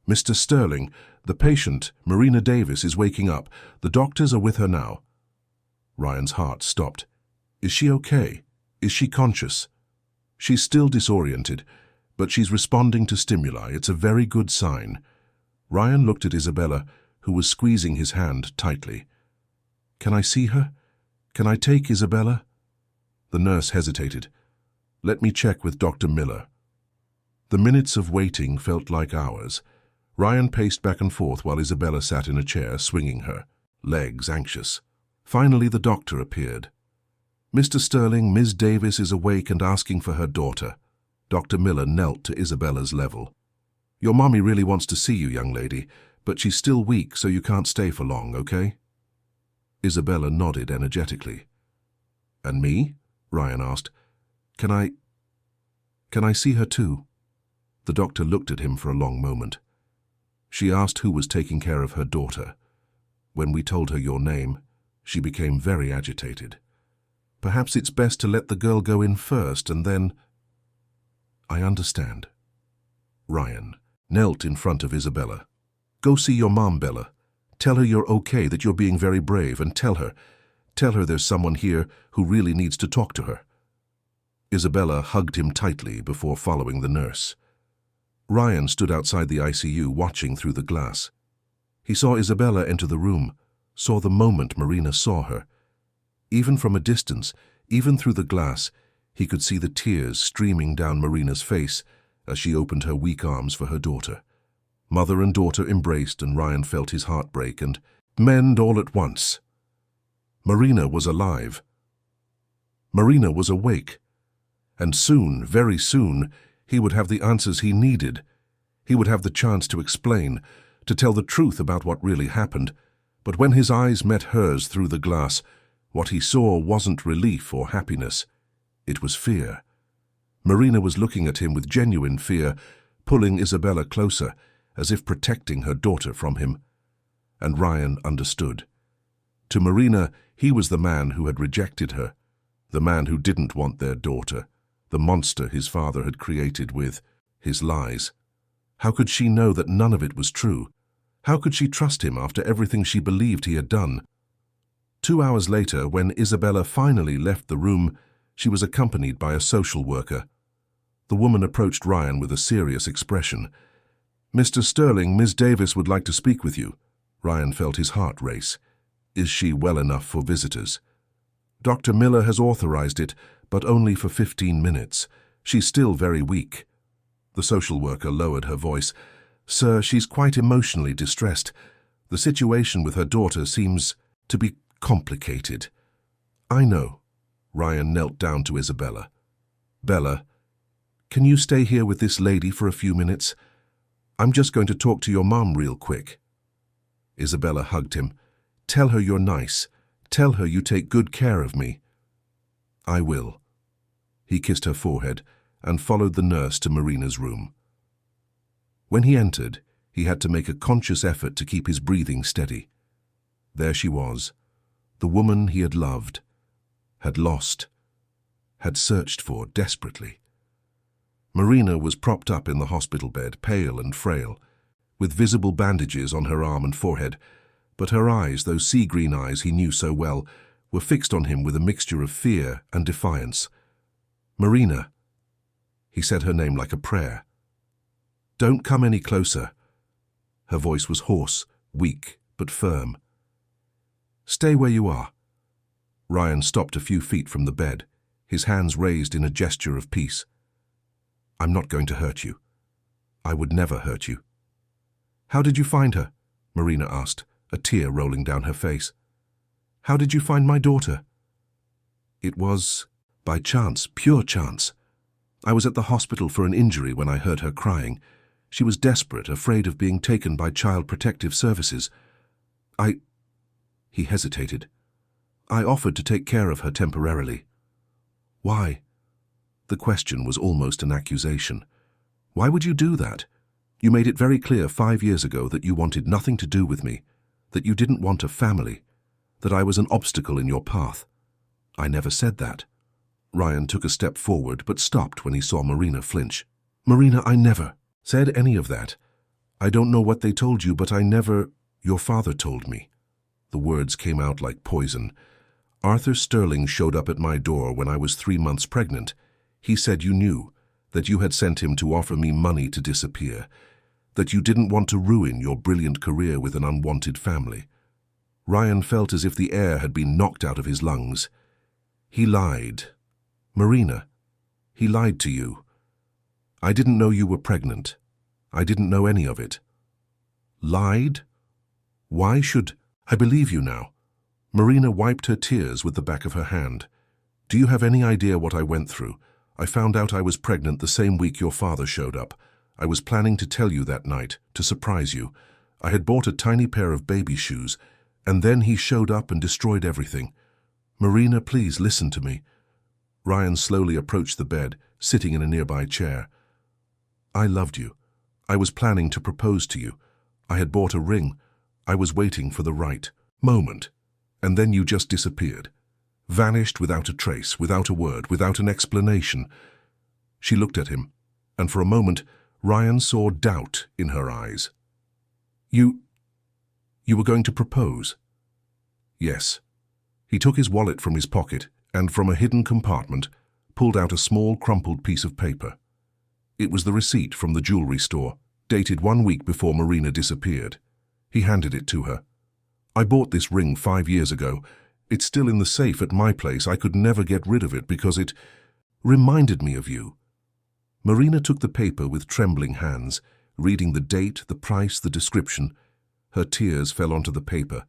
"Mr. Sterling, the patient, Marina Davis, is waking up. The doctors are with her now." Ryan's heart stopped. "Is she okay? Is she conscious?" "She's still disoriented, but she's responding to stimuli. It's a very good sign." Ryan looked at Isabella, who was squeezing his hand tightly. "Can I see her? Can I take Isabella?" The nurse hesitated. "Let me check with Dr. Miller." The minutes of waiting felt like hours. Ryan paced back and forth while Isabella sat in a chair, swinging her legs, anxious. Finally, the doctor appeared. "Mr. Sterling, Ms. Davis is awake and asking for her daughter." Dr. Miller knelt to Isabella's level. "Your mommy really wants to see you, young lady, but she's still weak, so you can't stay for long, okay?" Isabella nodded energetically. "And me?" Ryan asked. Can I see her too?" The doctor looked at him for a long moment. She asked who was taking care of her daughter. When we told her your name, she became very agitated. "Perhaps it's best to let the girl go in first and then—" "I understand." Ryan knelt in front of Isabella. "Go see your mom, Bella. Tell her you're okay, that you're being very brave, and tell her there's someone here who really needs to talk to her." Isabella hugged him tightly before following the nurse. Ryan stood outside the ICU watching through the glass. He saw Isabella enter the room, saw the moment Marina saw her. Even from a distance, even through the glass, he could see the tears streaming down Marina's face as she opened her weak arms for her daughter. Mother and daughter embraced, and Ryan felt his heart break and mend all at once. Marina was alive. Marina was awake. And soon, very soon, he would have the answers he needed. He would have the chance to explain, to tell the truth about what really happened. But when his eyes met hers through the glass, what he saw wasn't relief or happiness. It was fear. Marina was looking at him with genuine fear, pulling Isabella closer, as if protecting her daughter from him. And Ryan understood. To Marina, he was the man who had rejected her, the man who didn't want their daughter, the monster his father had created with his lies. How could she know that none of it was true? How could she trust him after everything she believed he had done? 2 hours later, when Isabella finally left the room, she was accompanied by a social worker. The woman approached Ryan with a serious expression. "Mr. Sterling, Ms. Davis would like to speak with you." Ryan felt his heart race. "Is she well enough for visitors?" "Dr. Miller has authorized it, but only for 15 minutes. She's still very weak." The social worker lowered her voice. "Sir, she's quite emotionally distressed. The situation with her daughter seems to be complicated." "I know." Ryan knelt down to Isabella. "Bella, can you stay here with this lady for a few minutes? I'm just going to talk to your mom real quick." Isabella hugged him. "Tell her you're nice. Tell her you take good care of me." "I will." He kissed her forehead and followed the nurse to Marina's room. When he entered, he had to make a conscious effort to keep his breathing steady. There she was, the woman he had loved, had lost, had searched for desperately. Marina was propped up in the hospital bed, pale and frail, with visible bandages on her arm and forehead, but her eyes, those sea-green eyes he knew so well, were fixed on him with a mixture of fear and defiance. "Marina." He said her name like a prayer. "Don't come any closer." Her voice was hoarse, weak, but firm. "Stay where you are." Ryan stopped a few feet from the bed, his hands raised in a gesture of peace. "I'm not going to hurt you. I would never hurt you." "How did you find her?" Marina asked, a tear rolling down her face. "How did you find my daughter?" "It was by chance, pure chance. I was at the hospital for an injury when I heard her crying. She was desperate, afraid of being taken by Child Protective Services. He hesitated. "I offered to take care of her temporarily." "Why?" The question was almost an accusation. "Why would you do that? You made it very clear 5 years ago that you wanted nothing to do with me, that you didn't want a family, that I was an obstacle in your path." "I never said that." Ryan took a step forward but stopped when he saw Marina flinch. Marina, I never said any of that. I don't know what they told you, but I never— Your father told me. The words came out like poison. Arthur Sterling showed up at my door when I was 3 months pregnant. He said you knew, that you had sent him to offer me money to disappear, that you didn't want to ruin your brilliant career with an unwanted family. Ryan felt as if the air had been knocked out of his lungs. He lied. Marina, he lied to you. I didn't know you were pregnant. I didn't know any of it. Lied? Why should— I believe you now. Marina wiped her tears with the back of her hand. Do you have any idea what I went through? I found out I was pregnant the same week your father showed up. I was planning to tell you that night, to surprise you. I had bought a tiny pair of baby shoes, and then he showed up and destroyed everything. Marina, please listen to me. Ryan slowly approached the bed, sitting in a nearby chair. I loved you. I was planning to propose to you. I had bought a ring. I was waiting for the right moment. And then you just disappeared. Vanished without a trace, without a word, without an explanation. She looked at him, and for a moment, Ryan saw doubt in her eyes. You were going to propose? Yes. He took his wallet from his pocket and, from a hidden compartment, pulled out a small, crumpled piece of paper. It was the receipt from the jewelry store, dated 1 week before Marina disappeared. He handed it to her. I bought this ring 5 years ago. It's still in the safe at my place. I could never get rid of it because it reminded me of you. Marina took the paper with trembling hands, reading the date, the price, the description. Her tears fell onto the paper.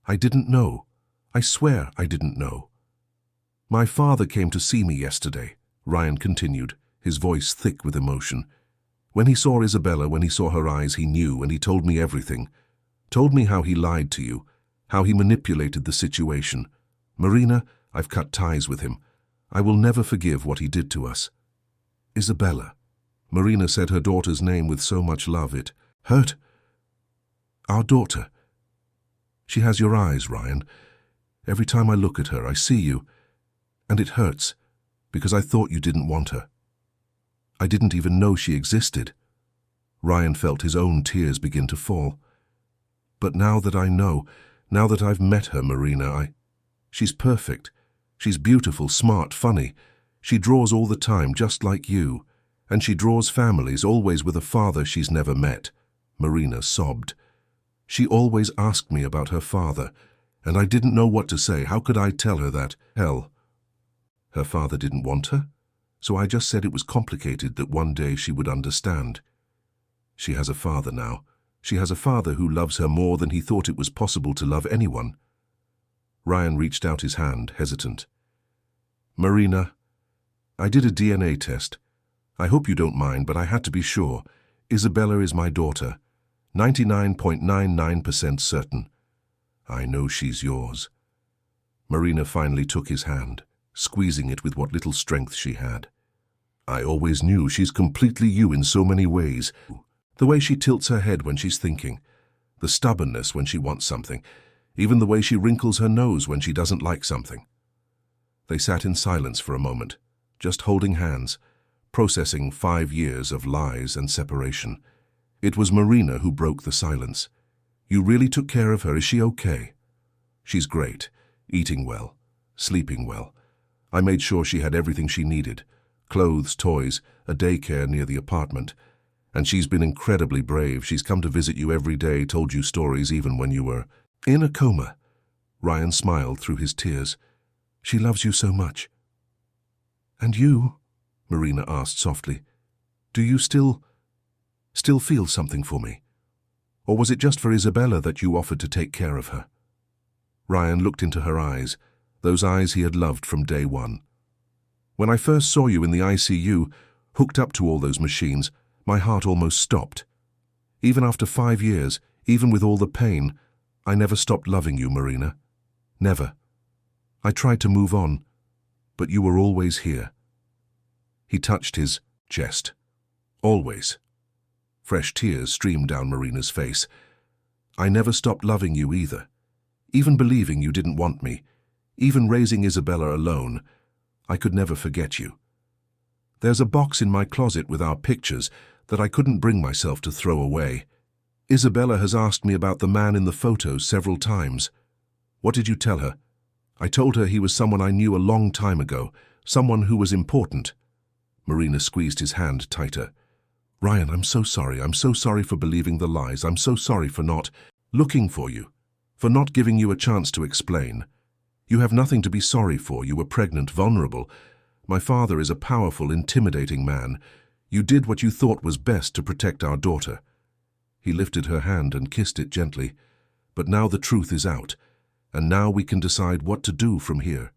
I didn't know. I swear I didn't know. My father came to see me yesterday, Ryan continued, his voice thick with emotion. When he saw Isabella, when he saw her eyes, he knew, and he told me everything. Told me how he lied to you, how he manipulated the situation. Marina, I've cut ties with him. I will never forgive what he did to us. Isabella. Marina said her daughter's name with so much love it hurt. Our daughter. She has your eyes, Ryan. Every time I look at her, I see you, and it hurts, because I thought you didn't want her. I didn't even know she existed. Ryan felt his own tears begin to fall. But now that I know, now that I've met her, Marina, she's perfect. She's beautiful, smart, funny. She draws all the time, just like you. And she draws families, always with a father she's never met. Marina sobbed. She always asked me about her father, and I didn't know what to say. How could I tell her that? Hell. Her father didn't want her? So I just said it was complicated, that one day she would understand. She has a father now. She has a father who loves her more than he thought it was possible to love anyone. Ryan reached out his hand, hesitant. Marina, I did a DNA test. I hope you don't mind, but I had to be sure. Isabella is my daughter. 99.99% certain. I know she's yours. Marina finally took his hand, squeezing it with what little strength she had. I always knew she's completely you in so many ways. The way she tilts her head when she's thinking, the stubbornness when she wants something, even the way she wrinkles her nose when she doesn't like something. They sat in silence for a moment, just holding hands, processing 5 years of lies and separation. It was Marina who broke the silence. You really took care of her. Is she okay? She's great, eating well, sleeping well. I made sure she had everything she needed, clothes, toys, a daycare near the apartment. And she's been incredibly brave. She's come to visit you every day, told you stories even when you were in a coma. Ryan smiled through his tears. She loves you so much. And you? Marina asked softly. Do you still feel something for me? Or was it just for Isabella that you offered to take care of her? Ryan looked into her eyes, those eyes he had loved from day one. When I first saw you in the ICU, hooked up to all those machines, my heart almost stopped. Even after 5 years, even with all the pain, I never stopped loving you, Marina. Never. I tried to move on, but you were always here. He touched his chest. Always. Fresh tears streamed down Marina's face. I never stopped loving you either. Even believing you didn't want me, even raising Isabella alone, I could never forget you. There's a box in my closet with our pictures that I couldn't bring myself to throw away. Isabella has asked me about the man in the photos several times. What did you tell her? I told her he was someone I knew a long time ago, someone who was important. Marina squeezed his hand tighter. Ryan, I'm so sorry. I'm so sorry for believing the lies. I'm so sorry for not looking for you, for not giving you a chance to explain. You have nothing to be sorry for. You were pregnant, vulnerable. My father is a powerful, intimidating man. You did what you thought was best to protect our daughter. He lifted her hand and kissed it gently. But now the truth is out, and now we can decide what to do from here.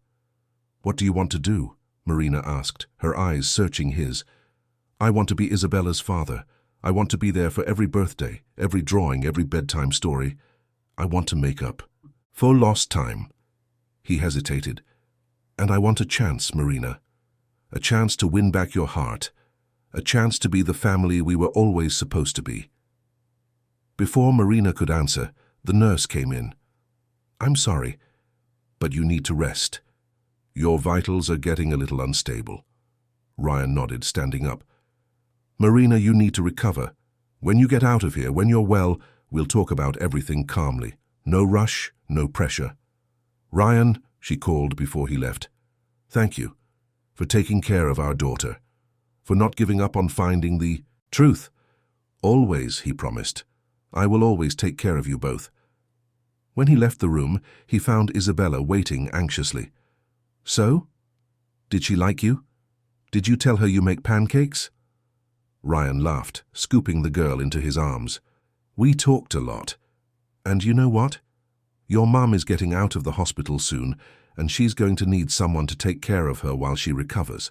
What do you want to do? Marina asked, her eyes searching his. I want to be Isabella's father. I want to be there for every birthday, every drawing, every bedtime story. I want to make up for lost time. He hesitated. And I want a chance, Marina. A chance to win back your heart. A chance to be the family we were always supposed to be. Before Marina could answer, the nurse came in. I'm sorry, but you need to rest. Your vitals are getting a little unstable. Ryan nodded, standing up. Marina, you need to recover. When you get out of here, when you're well, we'll talk about everything calmly. No rush, no pressure. Ryan, she called before he left. Thank you for taking care of our daughter, for not giving up on finding the truth. Always, he promised. I will always take care of you both. When he left the room, he found Isabella waiting anxiously. So? Did she like you? Did you tell her you make pancakes? Ryan laughed, scooping the girl into his arms. We talked a lot. And you know what? Your mum is getting out of the hospital soon, and she's going to need someone to take care of her while she recovers.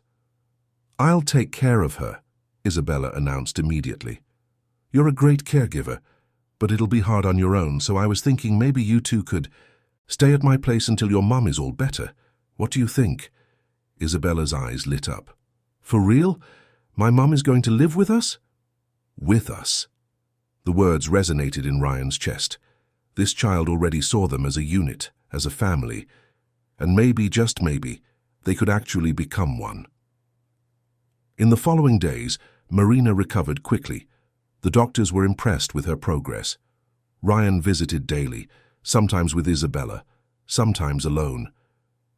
I'll take care of her, Isabella announced immediately. You're a great caregiver, but it'll be hard on your own, so I was thinking maybe you two could stay at my place until your mum is all better. What do you think? Isabella's eyes lit up. For real? My mum is going to live with us? With us. The words resonated in Ryan's chest. This child already saw them as a unit, as a family, and maybe, just maybe, they could actually become one. In the following days, Marina recovered quickly. The doctors were impressed with her progress. Ryan visited daily, sometimes with Isabella, sometimes alone.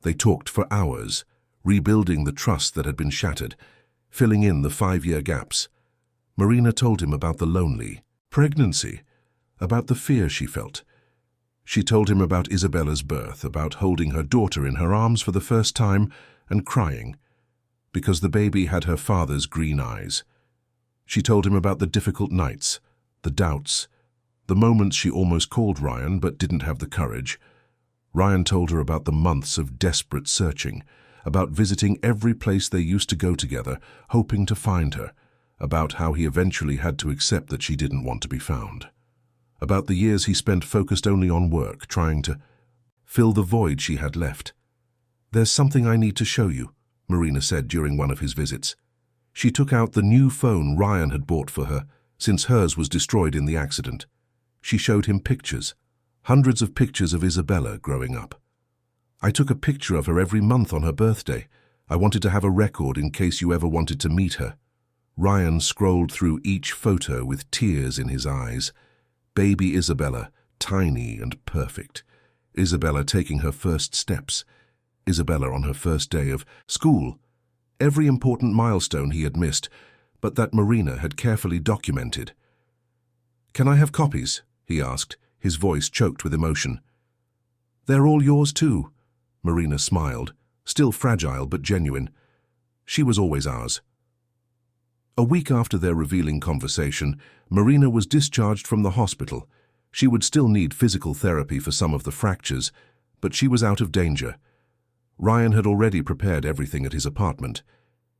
They talked for hours, rebuilding the trust that had been shattered, filling in the 5-year gaps. Marina told him about the lonely pregnancy, about the fear she felt. She told him about Isabella's birth, about holding her daughter in her arms for the first time and crying, because the baby had her father's green eyes. She told him about the difficult nights, the doubts, the moments she almost called Ryan but didn't have the courage. Ryan told her about the months of desperate searching, about visiting every place they used to go together, hoping to find her, about how he eventually had to accept that she didn't want to be found, about the years he spent focused only on work, trying to fill the void she had left. There's something I need to show you, Marina said during one of his visits. She took out the new phone Ryan had bought for her, since hers was destroyed in the accident. She showed him pictures, hundreds of pictures of Isabella growing up. I took a picture of her every month on her birthday. I wanted to have a record in case you ever wanted to meet her. Ryan scrolled through each photo with tears in his eyes. Baby Isabella, tiny and perfect. Isabella taking her first steps. Isabella on her first day of school. Every important milestone he had missed, but that Marina had carefully documented. Can I have copies? He asked, his voice choked with emotion. They're all yours too. Marina smiled, still fragile but genuine. She was always ours. A week after their revealing conversation, Marina was discharged from the hospital. She would still need physical therapy for some of the fractures, but she was out of danger. Ryan had already prepared everything at his apartment.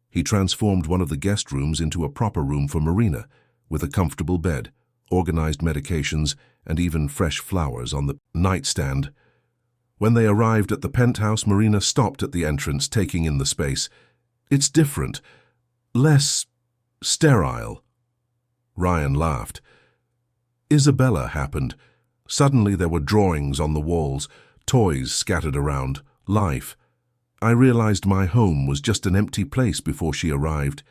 He transformed one of the guest rooms into a proper room for Marina, with a comfortable bed, organized medications, and even fresh flowers on the nightstand. When they arrived at the penthouse, Marina stopped at the entrance, taking in the space. It's different, less sterile. Ryan laughed. Isabella happened. Suddenly there were drawings on the walls, toys scattered around, life. I realized my home was just an empty place before she arrived.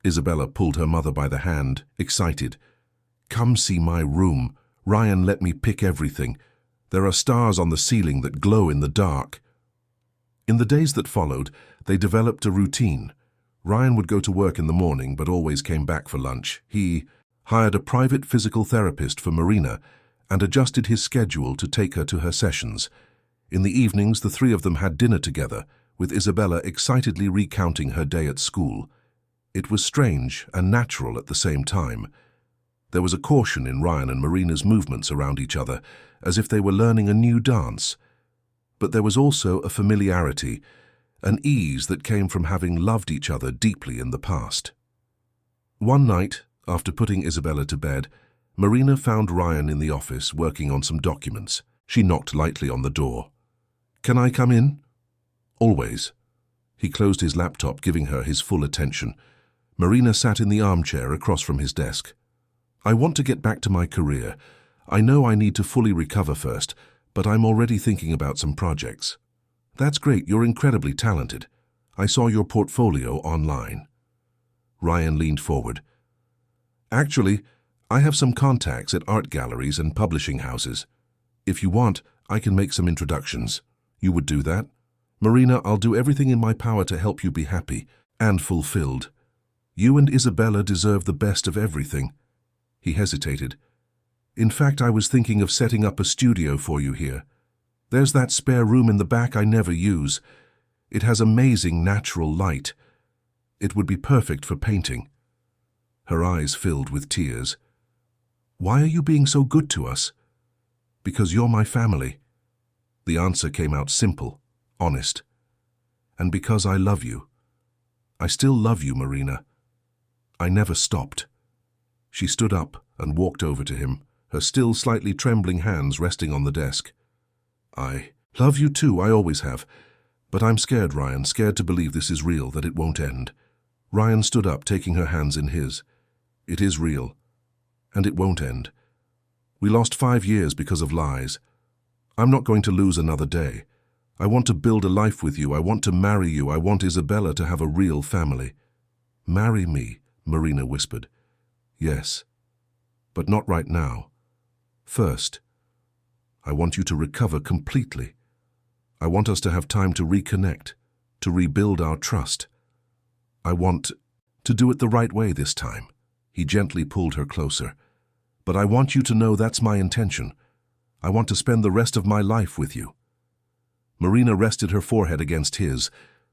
Isabella pulled her mother by the hand, excited. Come see my room. Ryan let me pick everything. There are stars on the ceiling that glow in the dark. In the days that followed, they developed a routine. Ryan would go to work in the morning but always came back for lunch. He hired a private physical therapist for Marina and adjusted his schedule to take her to her sessions. In the evenings, the three of them had dinner together, with Isabella excitedly recounting her day at school. It was strange and natural at the same time. There was a caution in Ryan and Marina's movements around each other, as if they were learning a new dance. But there was also a familiarity, an ease that came from having loved each other deeply in the past. One night, after putting Isabella to bed, Marina found Ryan in the office working on some documents. She knocked lightly on the door. "Can I come in?" "Always." He closed his laptop, giving her his full attention. Marina sat in the armchair across from his desk. "I want to get back to my career. I know I need to fully recover first, but I'm already thinking about some projects." "That's great, you're incredibly talented. I saw your portfolio online." Ryan leaned forward. "Actually, I have some contacts at art galleries and publishing houses. If you want, I can make some introductions. You would do that?" "Marina, I'll do everything in my power to help you be happy and fulfilled. You and Isabella deserve the best of everything." He hesitated. "In fact, I was thinking of setting up a studio for you here. There's that spare room in the back I never use. It has amazing natural light. It would be perfect for painting." Her eyes filled with tears. "Why are you being so good to us?" "Because you're my family." The answer came out simple, honest. "And because I love you. I still love you, Marina. I never stopped." She stood up and walked over to him, her still slightly trembling hands resting on the desk. "I love you too, I always have. But I'm scared, Ryan, scared to believe this is real, that it won't end." Ryan stood up, taking her hands in his. "It is real, and it won't end. We lost 5 years because of lies. I'm not going to lose another day. I want to build a life with you. I want to marry you. I want Isabella to have a real family." "Marry me," Marina whispered. "Yes, but not right now. First, I want you to recover completely. I want us to have time to reconnect, to rebuild our trust. I want to do it the right way this time." He gently pulled her closer. "But I want you to know that's my intention. I want to spend the rest of my life with you." Marina rested her forehead against his,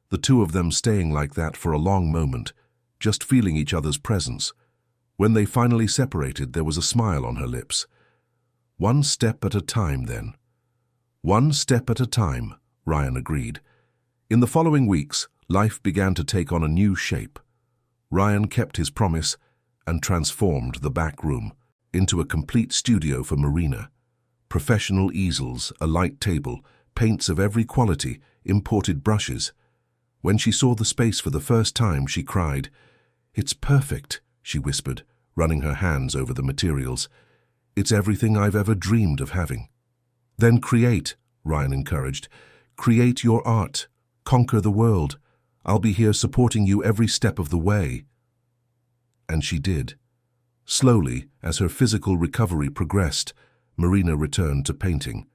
the two of them staying like that for a long moment, just feeling each other's presence. When they finally separated, there was a smile on her lips. "One step at a time, then." "One step at a time," Ryan agreed. In the following weeks, life began to take on a new shape. Ryan kept his promise and transformed the back room into a complete studio for Marina. Professional easels, a light table, paints of every quality, imported brushes. When she saw the space for the first time, she cried. "It's perfect," she whispered, running her hands over the materials. "It's everything I've ever dreamed of having." "Then create," Ryan encouraged. "Create your art. Conquer the world. I'll be here supporting you every step of the way." And she did. Slowly, as her physical recovery progressed, Marina returned to painting.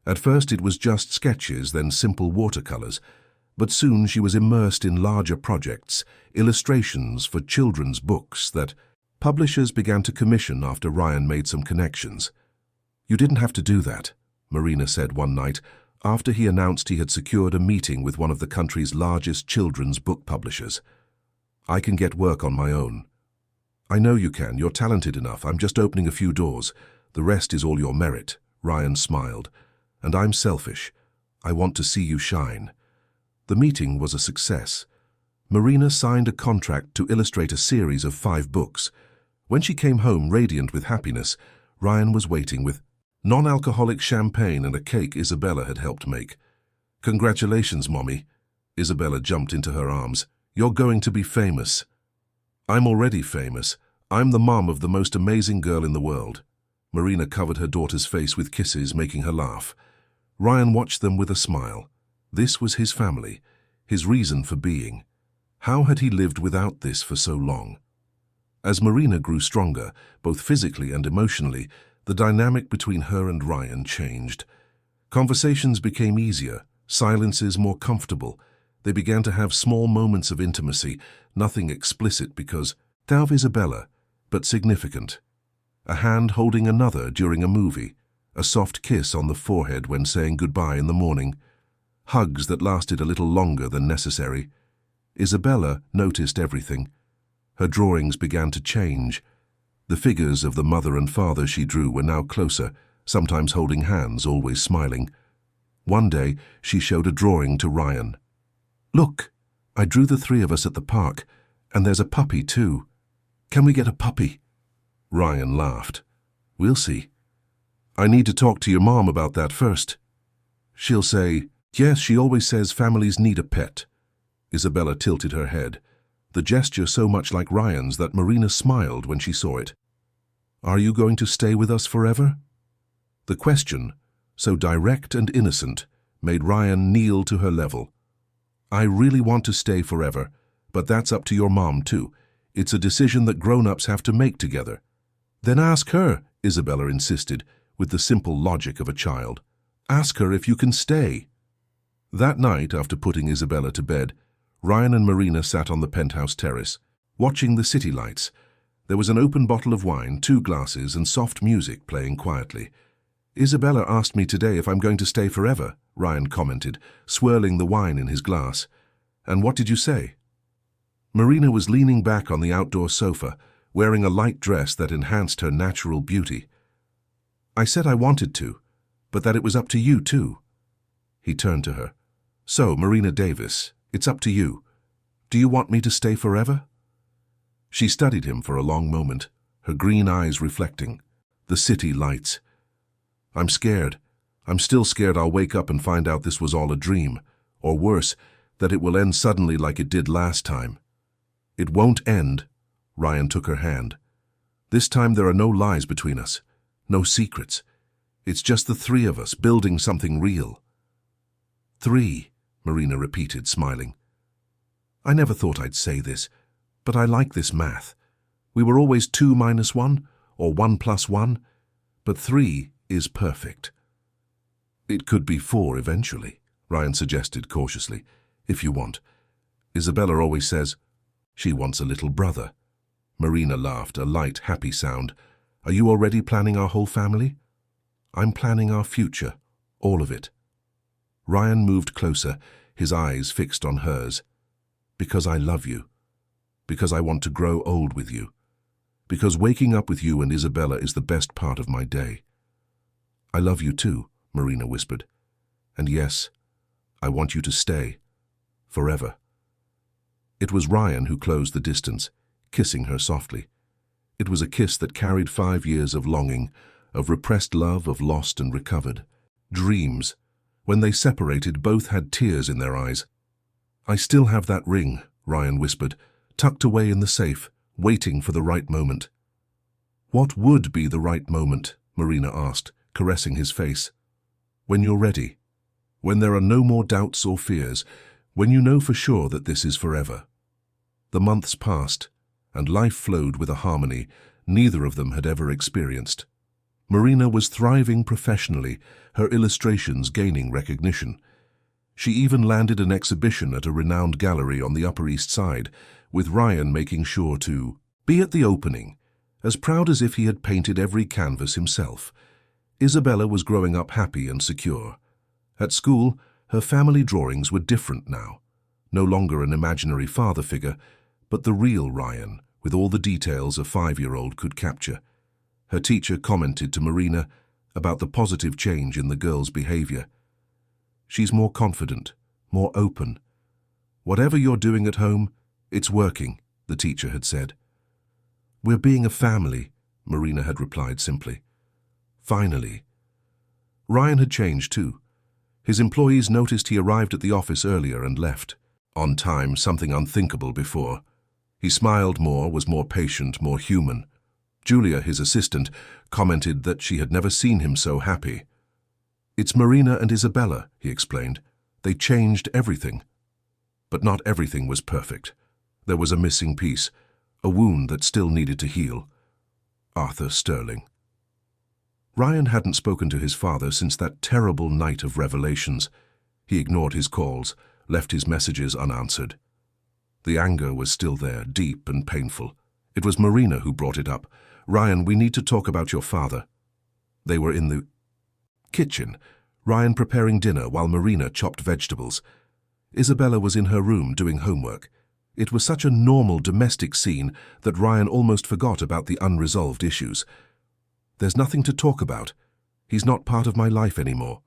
At first it was just sketches, then simple watercolors, but soon she was immersed in larger projects, illustrations for children's books that publishers began to commission after Ryan made some connections. "You didn't have to do that," Marina said one night, after he announced he had secured a meeting with one of the country's largest children's book publishers. "I can get work on my own." "I know you can. You're talented enough. I'm just opening a few doors. The rest is all your merit," Ryan smiled. "And I'm selfish. I want to see you shine." The meeting was a success. Marina signed a contract to illustrate a series of 5 books. When she came home radiant with happiness, Ryan was waiting with non-alcoholic champagne and a cake Isabella had helped make. "Congratulations, Mommy." Isabella jumped into her arms. "You're going to be famous." "I'm already famous. I'm the mom of the most amazing girl in the world." Marina covered her daughter's face with kisses, making her laugh. Ryan watched them with a smile. This was his family, his reason for being. How had he lived without this for so long? As Marina grew stronger, both physically and emotionally, the dynamic between her and Ryan changed. Conversations became easier, silences more comfortable. They began to have small moments of intimacy, nothing explicit because, of Isabella, but significant. A hand holding another during a movie, a soft kiss on the forehead when saying goodbye in the morning, hugs that lasted a little longer than necessary. Isabella noticed everything. Her drawings began to change. The figures of the mother and father she drew were now closer, sometimes holding hands, always smiling. One day, she showed a drawing to Ryan. "Look, I drew the three of us at the park, and there's a puppy too. Can we get a puppy?" Ryan laughed. "We'll see. I need to talk to your mom about that first. She'll say, yes, she always says families need a pet." Isabella tilted her head, the gesture so much like Ryan's that Marina smiled when she saw it. "Are you going to stay with us forever?" The question, so direct and innocent, made Ryan kneel to her level. "I really want to stay forever, but that's up to your mom too. It's a decision that grown-ups have to make together." "Then ask her," Isabella insisted, with the simple logic of a child. "Ask her if you can stay." That night, after putting Isabella to bed, Ryan and Marina sat on the penthouse terrace, watching the city lights. There was an open bottle of wine, 2 glasses, and soft music playing quietly. "Isabella asked me today if I'm going to stay forever," Ryan commented, swirling the wine in his glass. "And what did you say?" Marina was leaning back on the outdoor sofa, wearing a light dress that enhanced her natural beauty. "I said I wanted to, but that it was up to you too." He turned to her. "So, Marina Davis, it's up to you. Do you want me to stay forever?" She studied him for a long moment, her green eyes reflecting. The city lights. "I'm scared. I'm still scared I'll wake up and find out this was all a dream, or worse, that it will end suddenly like it did last time." "It won't end." Ryan took her hand. "This time there are no lies between us, no secrets. It's just the 3 of us building something real." 3, Marina repeated, smiling. "I never thought I'd say this, but I like this math. We were always 2 minus 1, or 1 plus 1, but 3 is perfect." "It could be 4 eventually," Ryan suggested cautiously, "if you want. Isabella always says she wants a little brother." Marina laughed, a light, happy sound. "Are you already planning our whole family?" "I'm planning our future, all of it." Ryan moved closer, his eyes fixed on hers. "Because I love you. Because I want to grow old with you. Because waking up with you and Isabella is the best part of my day." "I love you too," Marina whispered. "And yes, I want you to stay. Forever." It was Ryan who closed the distance, kissing her softly. It was a kiss that carried 5 years of longing, of repressed love, of lost and recovered. Dreams. When they separated, both had tears in their eyes. "I still have that ring," Ryan whispered, tucked away in the safe, waiting for the right moment. "What would be the right moment?" Marina asked, caressing his face. "When you're ready. When there are no more doubts or fears. When you know for sure that this is forever." The months passed, and life flowed with a harmony neither of them had ever experienced. Marina was thriving professionally, her illustrations gaining recognition. She even landed an exhibition at a renowned gallery on the Upper East Side, with Ryan making sure to be at the opening, as proud as if he had painted every canvas himself. Isabella was growing up happy and secure. At school, her family drawings were different now. No longer an imaginary father figure, but the real Ryan, with all the details a 5-year-old could capture. Her teacher commented to Marina about the positive change in the girl's behavior. "She's more confident, more open. Whatever you're doing at home, it's working," the teacher had said. "We're being a family," Marina had replied simply. Finally. Ryan had changed too. His employees noticed he arrived at the office earlier and left. On time, something unthinkable before. He smiled more, was more patient, more human. Julia, his assistant, commented that she had never seen him so happy. "It's Marina and Isabella," he explained. "They changed everything." But not everything was perfect. There was a missing piece, a wound that still needed to heal. Arthur Sterling. Ryan hadn't spoken to his father since that terrible night of revelations. He ignored his calls, left his messages unanswered. The anger was still there, deep and painful. It was Marina who brought it up. "Ryan, we need to talk about your father." They were in the kitchen, Ryan preparing dinner while Marina chopped vegetables. Isabella was in her room doing homework. It was such a normal domestic scene that Ryan almost forgot about the unresolved issues. "There's nothing to talk about. He's not part of my life anymore."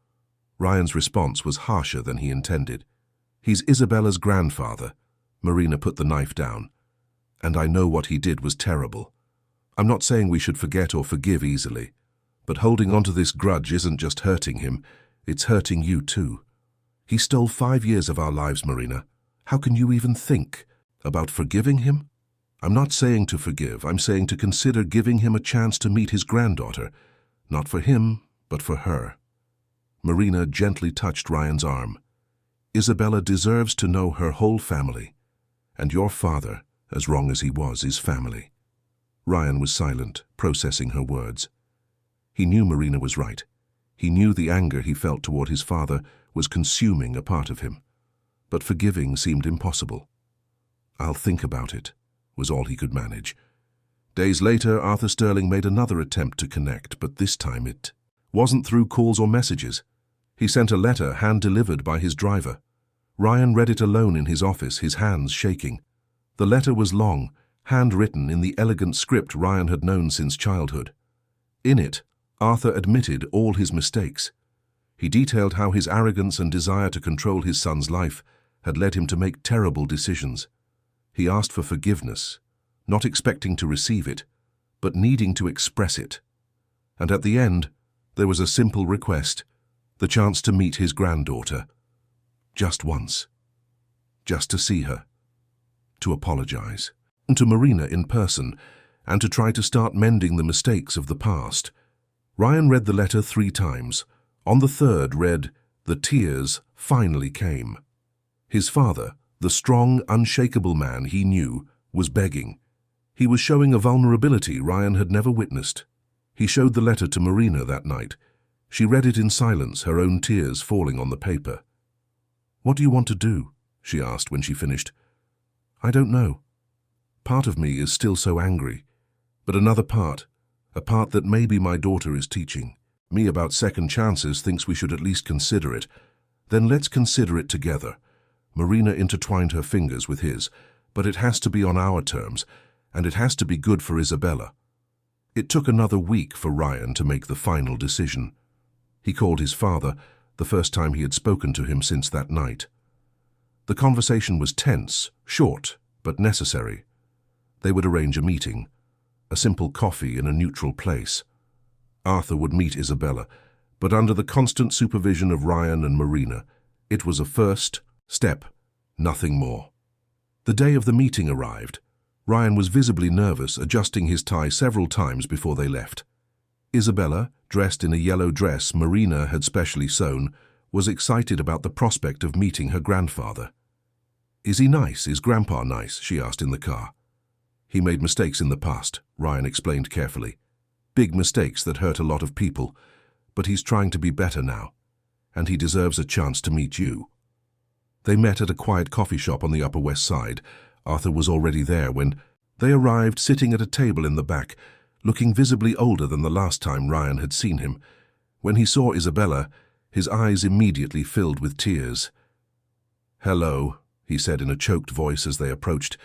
Ryan's response was harsher than he intended. "He's Isabella's grandfather." Marina put the knife down. "And I know what he did was terrible. I'm not saying we should forget or forgive easily, but holding on to this grudge isn't just hurting him, it's hurting you too. He stole 5 years of our lives, Marina. How can you even think about forgiving him?" "I'm not saying to forgive, I'm saying to consider giving him a chance to meet his granddaughter. Not for him, but for her." Marina gently touched Ryan's arm. "Isabella deserves to know her whole family. And your father, as wrong as he was, is family." Ryan was silent, processing her words. He knew Marina was right. He knew the anger he felt toward his father was consuming a part of him. But forgiving seemed impossible. "I'll think about it," was all he could manage. Days later, Arthur Sterling made another attempt to connect, but this time it wasn't through calls or messages. He sent a letter hand-delivered by his driver. Ryan read it alone in his office, his hands shaking. The letter was long, handwritten in the elegant script Ryan had known since childhood. In it, Arthur admitted all his mistakes. He detailed how his arrogance and desire to control his son's life had led him to make terrible decisions. He asked for forgiveness, not expecting to receive it, but needing to express it. And at the end, there was a simple request, the chance to meet his granddaughter. Just once. Just to see her. To apologize. And to Marina in person, and to try to start mending the mistakes of the past. Ryan read the letter 3 times. On the third read, "The tears finally came." His father, the strong, unshakable man he knew, was begging. He was showing a vulnerability Ryan had never witnessed. He showed the letter to Marina that night. She read it in silence, her own tears falling on the paper. "What do you want to do?" she asked when she finished. "I don't know. Part of me is still so angry, but another part, a part that maybe my daughter is teaching me about second chances, thinks we should at least consider it. Then let's consider it together." Marina intertwined her fingers with his. "But it has to be on our terms, and it has to be good for Isabella." It took another week for Ryan to make the final decision. He called his father, the first time he had spoken to him since that night. The conversation was tense, short, but necessary. They would arrange a meeting, a simple coffee in a neutral place. Arthur would meet Isabella, but under the constant supervision of Ryan and Marina. It was a first step, nothing more. The day of the meeting arrived. Ryan was visibly nervous, adjusting his tie several times before they left. Isabella, dressed in a yellow dress Marina had specially sewn, was excited about the prospect of meeting her grandfather. "Is he nice? Is Grandpa nice?" she asked in the car. "He made mistakes in the past," Ryan explained carefully. "Big mistakes that hurt a lot of people, but he's trying to be better now, and he deserves a chance to meet you." They met at a quiet coffee shop on the Upper West Side. Arthur was already there when they arrived, sitting at a table in the back, looking visibly older than the last time Ryan had seen him. When he saw Isabella, his eyes immediately filled with tears. "Hello," he said in a choked voice as they approached.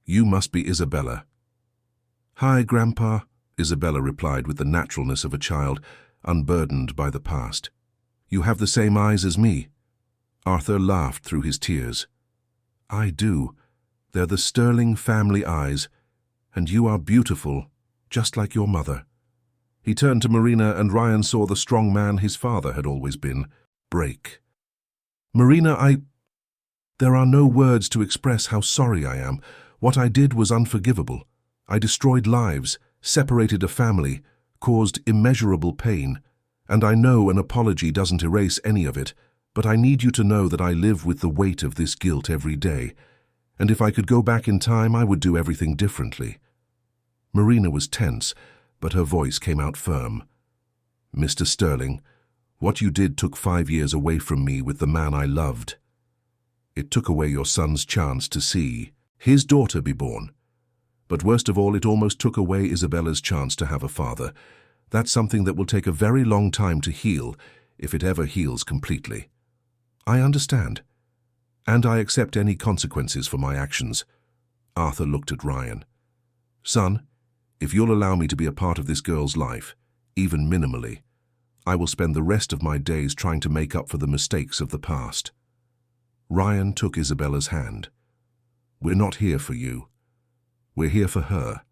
"You must be Isabella." "Hi, Grandpa," Isabella replied with the naturalness of a child, unburdened by the past. "You have the same eyes as me." Arthur laughed through his tears. "I do. They're the Sterling family eyes, and you are beautiful, just like your mother." He turned to Marina, and Ryan saw the strong man his father had always been break. "Marina, there are no words to express how sorry I am. What I did was unforgivable. I destroyed lives, separated a family, caused immeasurable pain, and I know an apology doesn't erase any of it. But I need you to know that I live with the weight of this guilt every day, and if I could go back in time, I would do everything differently." Marina was tense, but her voice came out firm. "Mr. Sterling, what you did took 5 years away from me with the man I loved. It took away your son's chance to see his daughter be born. But worst of all, it almost took away Isabella's chance to have a father. That's something that will take a very long time to heal, if it ever heals completely. I understand, and I accept any consequences for my actions." Arthur looked at Ryan. "Son, if you'll allow me to be a part of this girl's life, even minimally, I will spend the rest of my days trying to make up for the mistakes of the past." Ryan took Isabella's hand. "We're not here for you. We're here for her.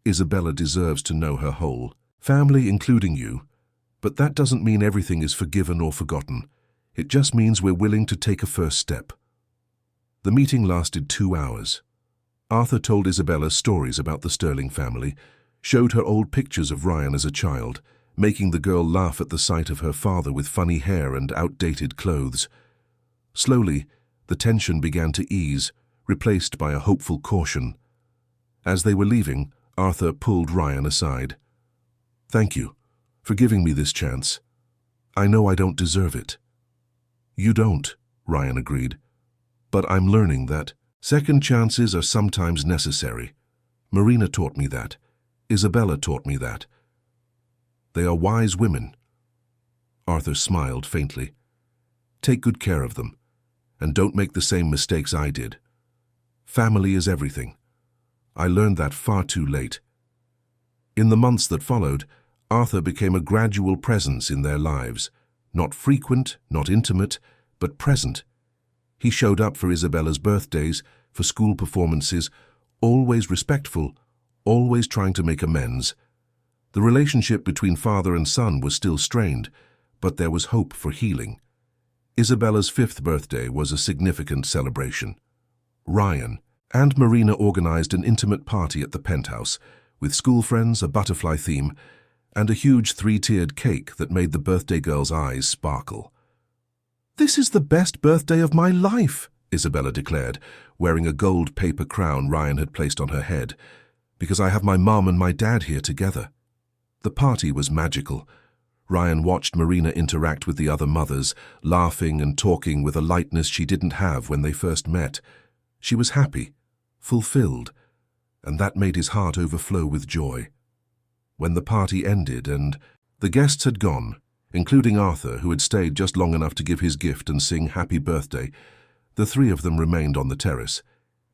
Isabella deserves to know her whole family, including you, but that doesn't mean everything is forgiven or forgotten. It just means we're willing to take a first step." The meeting lasted 2 hours. Arthur told Isabella stories about the Sterling family, showed her old pictures of Ryan as a child, making the girl laugh at the sight of her father with funny hair and outdated clothes. Slowly, the tension began to ease, replaced by a hopeful caution. As they were leaving, Arthur pulled Ryan aside. "Thank you for giving me this chance. I know I don't deserve it." "You don't," Ryan agreed. "But I'm learning that second chances are sometimes necessary. Marina taught me that. Isabella taught me that. They are wise women." Arthur smiled faintly. "Take good care of them, and don't make the same mistakes I did. Family is everything. I learned that far too late." In the months that followed, Arthur became a gradual presence in their lives. Not frequent, not intimate, but present. He showed up for Isabella's birthdays, for school performances, always respectful, always trying to make amends. The relationship between father and son was still strained, but there was hope for healing. Isabella's 5th birthday was a significant celebration. Ryan and Marina organized an intimate party at the penthouse, with school friends, a butterfly theme, and a huge 3-tiered cake that made the birthday girl's eyes sparkle. "This is the best birthday of my life," Isabella declared, wearing a gold paper crown Ryan had placed on her head, "because I have my mom and my dad here together." The party was magical. Ryan watched Marina interact with the other mothers, laughing and talking with a lightness she didn't have when they first met. She was happy, fulfilled, and that made his heart overflow with joy. When the party ended and the guests had gone, including Arthur, who had stayed just long enough to give his gift and sing happy birthday, the 3 of them remained on the terrace,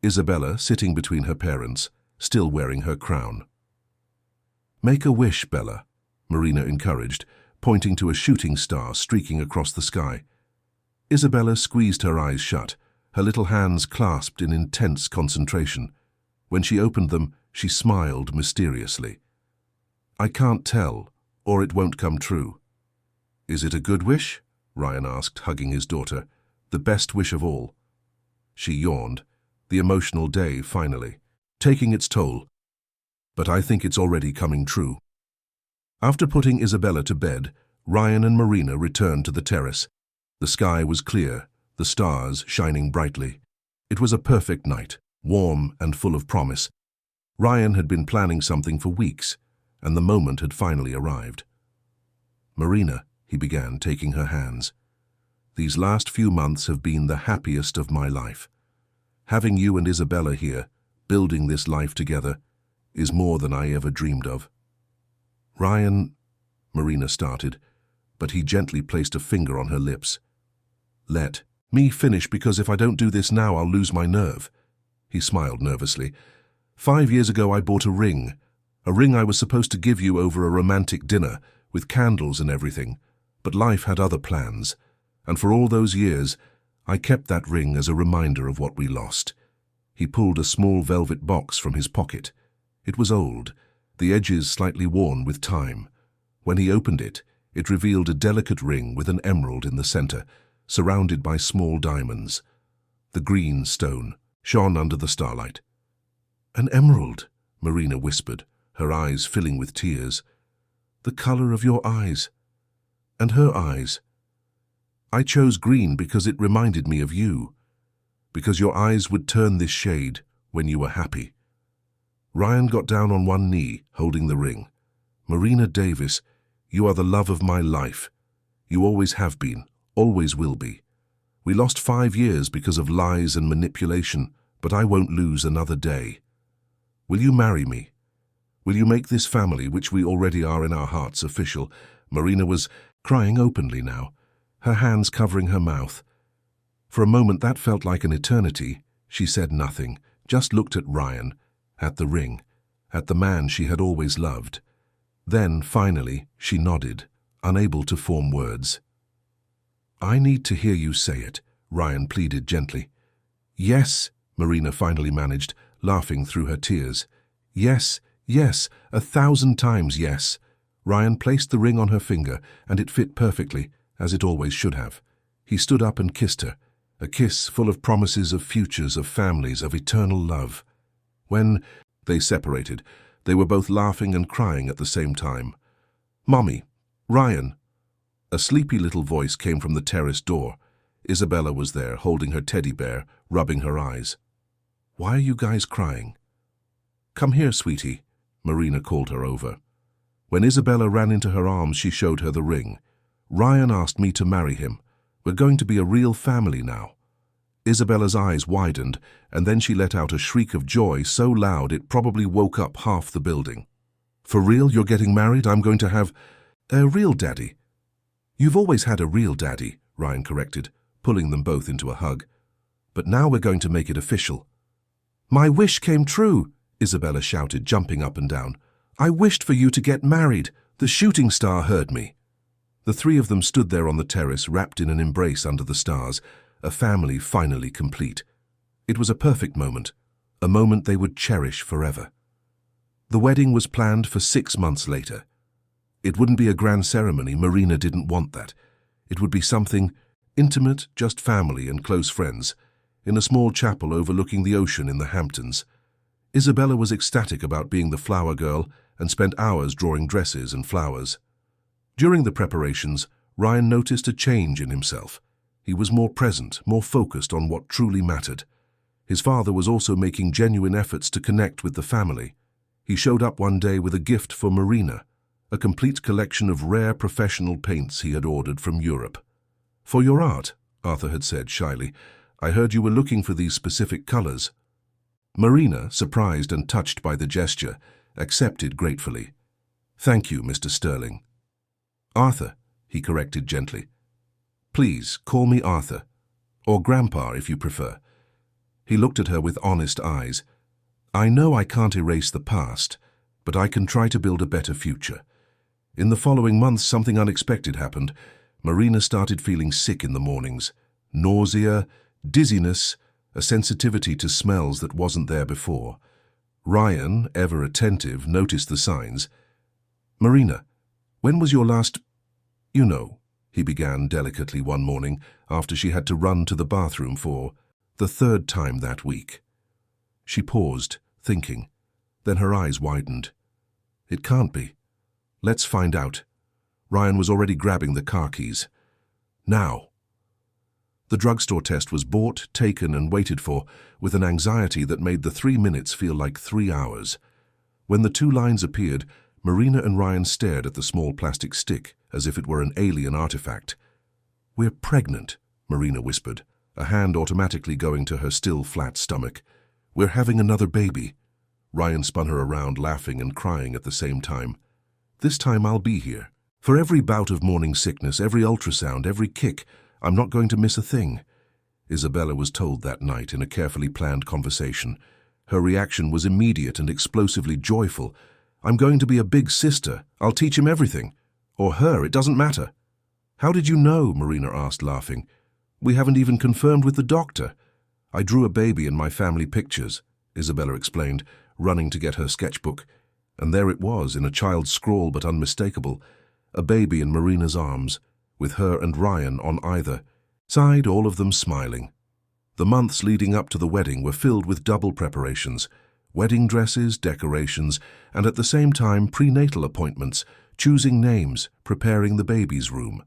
Isabella sitting between her parents, still wearing her crown. "Make a wish, Bella," Marina encouraged, pointing to a shooting star streaking across the sky. Isabella squeezed her eyes shut, her little hands clasped in intense concentration. When she opened them, she smiled mysteriously. "I can't tell, or it won't come true." "Is it a good wish?" Ryan asked, hugging his daughter. "The best wish of all." She yawned. The emotional day, finally, taking its toll. "But I think it's already coming true." After putting Isabella to bed, Ryan and Marina returned to the terrace. The sky was clear, the stars shining brightly. It was a perfect night, warm and full of promise. Ryan had been planning something for weeks, and the moment had finally arrived. "Marina," he began, taking her hands, "these last few months have been the happiest of my life. Having you and Isabella here, building this life together, is more than I ever dreamed of." "Ryan," Marina started, but he gently placed a finger on her lips. "Let me finish, because if I don't do this now, I'll lose my nerve." He smiled nervously. 5 years ago, I bought a ring I was supposed to give you over a romantic dinner, with candles and everything, but life had other plans, and for all those years, I kept that ring as a reminder of what we lost." He pulled a small velvet box from his pocket. It was old, the edges slightly worn with time. When he opened it, it revealed a delicate ring with an emerald in the center, surrounded by small diamonds. The green stone shone under the starlight. "An emerald," Marina whispered, her eyes filling with tears. "The color of your eyes. And her eyes. I chose green because it reminded me of you, because your eyes would turn this shade when you were happy. Ryan got down on one knee, holding the ring. Marina Davis, you are the love of my life. You always have been, always will be. We lost 5 years because of lies and manipulation, but I won't lose another day. Will you marry me? Will you make this family, which we already are in our hearts, official? Marina was crying openly now, her hands covering her mouth. For a moment that felt like an eternity. She said nothing, just looked at Ryan, at the ring, at the man she had always loved. Then, finally, she nodded, unable to form words. I need to hear you say it, Ryan pleaded gently. Yes, Marina finally managed, laughing through her tears. Yes, yes, 1,000 times yes. Ryan placed the ring on her finger, and it fit perfectly, as it always should have. He stood up and kissed her, a kiss full of promises of futures, of families, of eternal love. When they separated, they were both laughing and crying at the same time. Mommy, Ryan. A sleepy little voice came from the terrace door. Isabella was there, holding her teddy bear, rubbing her eyes. Why are you guys crying? Come here, sweetie, Marina called her over. When Isabella ran into her arms, she showed her the ring. Ryan asked me to marry him. We're going to be a real family now. Isabella's eyes widened, and then she let out a shriek of joy so loud it probably woke up half the building. For real, you're getting married? I'm going to have a real daddy. You've always had a real daddy, Ryan corrected, pulling them both into a hug. But now we're going to make it official. My wish came true, Isabella shouted, jumping up and down. I wished for you to get married. The shooting star heard me. The three of them stood there on the terrace, wrapped in an embrace under the stars, a family finally complete. It was a perfect moment, a moment they would cherish forever. The wedding was planned for 6 months later. It wouldn't be a grand ceremony. Marina didn't want that. It would be something intimate, just family and close friends, in a small chapel overlooking the ocean in the Hamptons. Isabella was ecstatic about being the flower girl and spent hours drawing dresses and flowers. During the preparations, Ryan noticed a change in himself. He was more present, more focused on what truly mattered. His father was also making genuine efforts to connect with the family. He showed up one day with a gift for Marina, a complete collection of rare professional paints he had ordered from Europe. For your art, Arthur had said shyly. I heard you were looking for these specific colors. Marina, surprised and touched by the gesture, accepted gratefully. Thank you, Mr. Sterling. Arthur, he corrected gently. Please, call me Arthur, or Grandpa if you prefer. He looked at her with honest eyes. I know I can't erase the past, but I can try to build a better future. In the following months, something unexpected happened. Marina started feeling sick in the mornings. Nausea, dizziness, a sensitivity to smells that wasn't there before. Ryan, ever attentive, noticed the signs. Marina, when was your last... You know, he began delicately one morning after she had to run to the bathroom for the 3rd time that week. She paused, thinking. Then her eyes widened. It can't be. Let's find out. Ryan was already grabbing the car keys. Now. The drugstore test was bought, taken, and waited for, with an anxiety that made the 3 minutes feel like 3 hours. When the 2 lines appeared, Marina and Ryan stared at the small plastic stick as if it were an alien artifact. We're pregnant, Marina whispered, a hand automatically going to her still flat stomach. We're having another baby. Ryan spun her around, laughing and crying at the same time. This time I'll be here. For every bout of morning sickness, every ultrasound, every kick, I'm not going to miss a thing. Isabella was told that night in a carefully planned conversation. Her reaction was immediate and explosively joyful. I'm going to be a big sister. I'll teach him everything. Or her, it doesn't matter. How did you know? Marina asked, laughing. We haven't even confirmed with the doctor. I drew a baby in my family pictures, Isabella explained, running to get her sketchbook. And there it was, in a child's scrawl but unmistakable, a baby in Marina's arms, with her and Ryan on either side, all of them smiling. The months leading up to the wedding were filled with double preparations, wedding dresses, decorations, and at the same time prenatal appointments, choosing names, preparing the baby's room.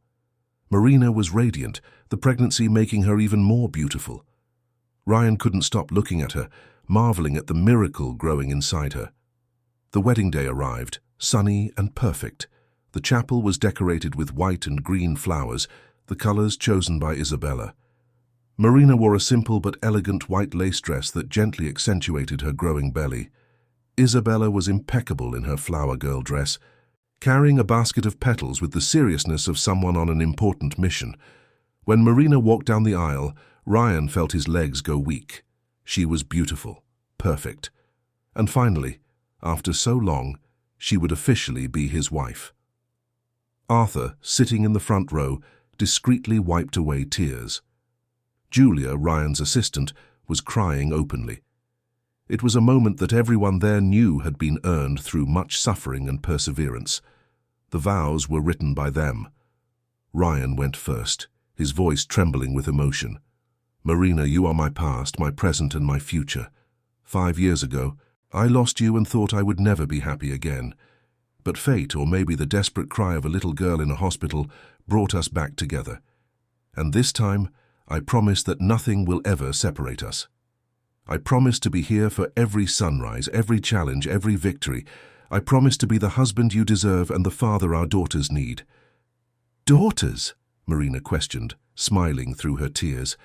Marina was radiant, the pregnancy making her even more beautiful. Ryan couldn't stop looking at her, marveling at the miracle growing inside her. The wedding day arrived, sunny and perfect. The chapel was decorated with white and green flowers, the colors chosen by Isabella. Marina wore a simple but elegant white lace dress that gently accentuated her growing belly. Isabella was impeccable in her flower girl dress, carrying a basket of petals with the seriousness of someone on an important mission. When Marina walked down the aisle, Ryan felt his legs go weak. She was beautiful, perfect. And finally, after so long, she would officially be his wife. Arthur, sitting in the front row, discreetly wiped away tears. Julia, Ryan's assistant, was crying openly. It was a moment that everyone there knew had been earned through much suffering and perseverance. The vows were written by them. Ryan went first, his voice trembling with emotion. "Marina, you are my past, my present and my future. 5 years ago, I lost you and thought I would never be happy again. But fate, or maybe the desperate cry of a little girl in a hospital, brought us back together. And this time, I promise that nothing will ever separate us. I promise to be here for every sunrise, every challenge, every victory. I promise to be the husband you deserve and the father our daughters need." "Daughters?" Marina questioned, smiling through her tears.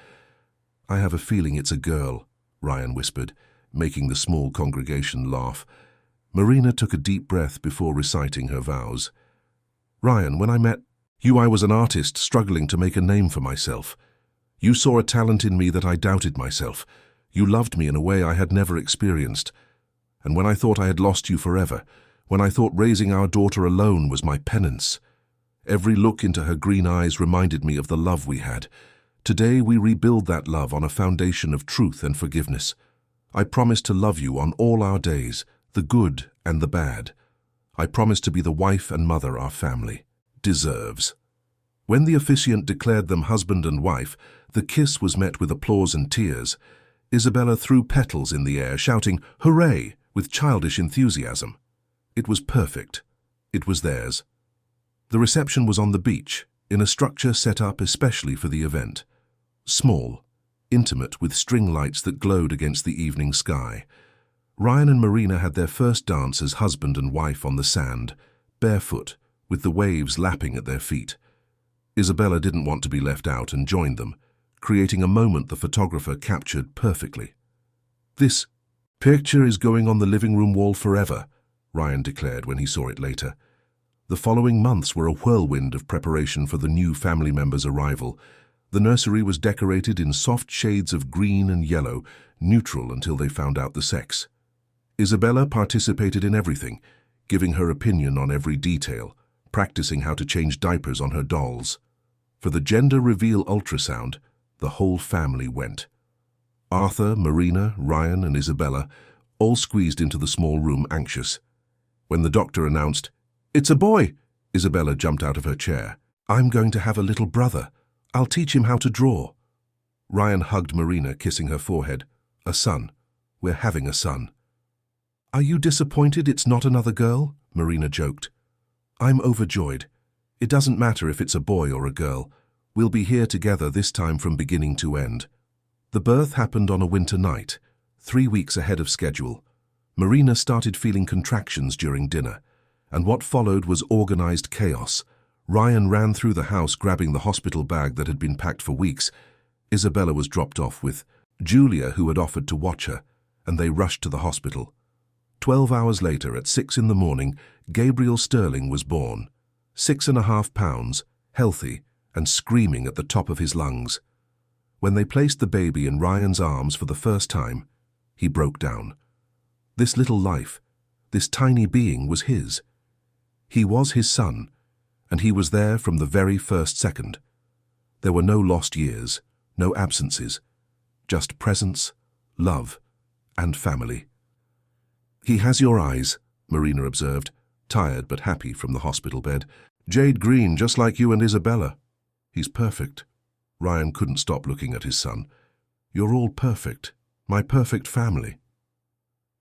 "I have a feeling it's a girl," Ryan whispered, making the small congregation laugh. Marina took a deep breath before reciting her vows. "Ryan, when I met you, I was an artist struggling to make a name for myself. You saw a talent in me that I doubted myself. You loved me in a way I had never experienced. And when I thought I had lost you forever, when I thought raising our daughter alone was my penance, every look into her green eyes reminded me of the love we had. Today we rebuild that love on a foundation of truth and forgiveness. I promise to love you on all our days, the good and the bad. I promise to be the wife and mother our family deserves." When the officiant declared them husband and wife, the kiss was met with applause and tears. Isabella threw petals in the air, shouting, "Hooray!" with childish enthusiasm. It was perfect. It was theirs. The reception was on the beach, in a structure set up especially for the event. Small, intimate, with string lights that glowed against the evening sky. Ryan and Marina had their first dance as husband and wife on the sand, barefoot, with the waves lapping at their feet. Isabella didn't want to be left out and joined them, creating a moment the photographer captured perfectly. "This picture is going on the living room wall forever," Ryan declared when he saw it later. The following months were a whirlwind of preparation for the new family member's arrival. The nursery was decorated in soft shades of green and yellow, neutral until they found out the sex. Isabella participated in everything, giving her opinion on every detail, practicing how to change diapers on her dolls. For the gender reveal ultrasound, the whole family went. Arthur, Marina, Ryan and Isabella all squeezed into the small room anxious. When the doctor announced, "It's a boy," Isabella jumped out of her chair. "I'm going to have a little brother. I'll teach him how to draw." Ryan hugged Marina, kissing her forehead. "A son. We're having a son." "Are you disappointed it's not another girl?" Marina joked. "I'm overjoyed. It doesn't matter if it's a boy or a girl. We'll be here together this time from beginning to end." The birth happened on a winter night, 3 weeks ahead of schedule. Marina started feeling contractions during dinner, and what followed was organized chaos. Ryan ran through the house grabbing the hospital bag that had been packed for weeks. Isabella was dropped off with Julia, who had offered to watch her, and they rushed to the hospital. 12 hours later, at 6 in the morning, Gabriel Sterling was born. 6.5 pounds, healthy, and screaming at the top of his lungs. When they placed the baby in Ryan's arms for the first time, he broke down. This little life, this tiny being was his. He was his son, and he was there from the very first second. There were no lost years, no absences, just presence, love, and family. "He has your eyes," Marina observed, tired but happy from the hospital bed. "Jade green, just like you and Isabella." "He's perfect." Ryan couldn't stop looking at his son. "You're all perfect, my perfect family."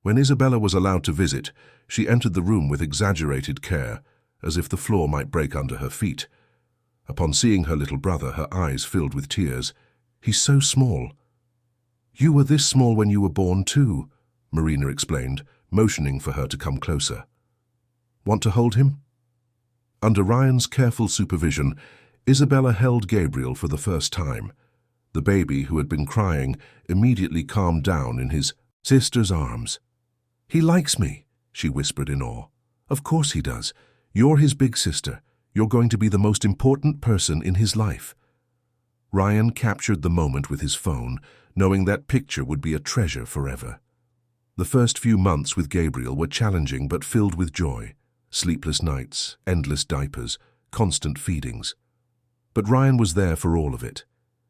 When Isabella was allowed to visit, she entered the room with exaggerated care, as if the floor might break under her feet. Upon seeing her little brother, her eyes filled with tears. "He's so small." "You were this small when you were born too," Marina explained, motioning for her to come closer. "Want to hold him?" Under Ryan's careful supervision, Isabella held Gabriel for the first time. The baby, who had been crying, immediately calmed down in his sister's arms. "He likes me," she whispered in awe. "Of course he does. You're his big sister. You're going to be the most important person in his life." Ryan captured the moment with his phone, knowing that picture would be a treasure forever. The first few months with Gabriel were challenging but filled with joy. Sleepless nights, endless diapers, constant feedings. But Ryan was there for all of it.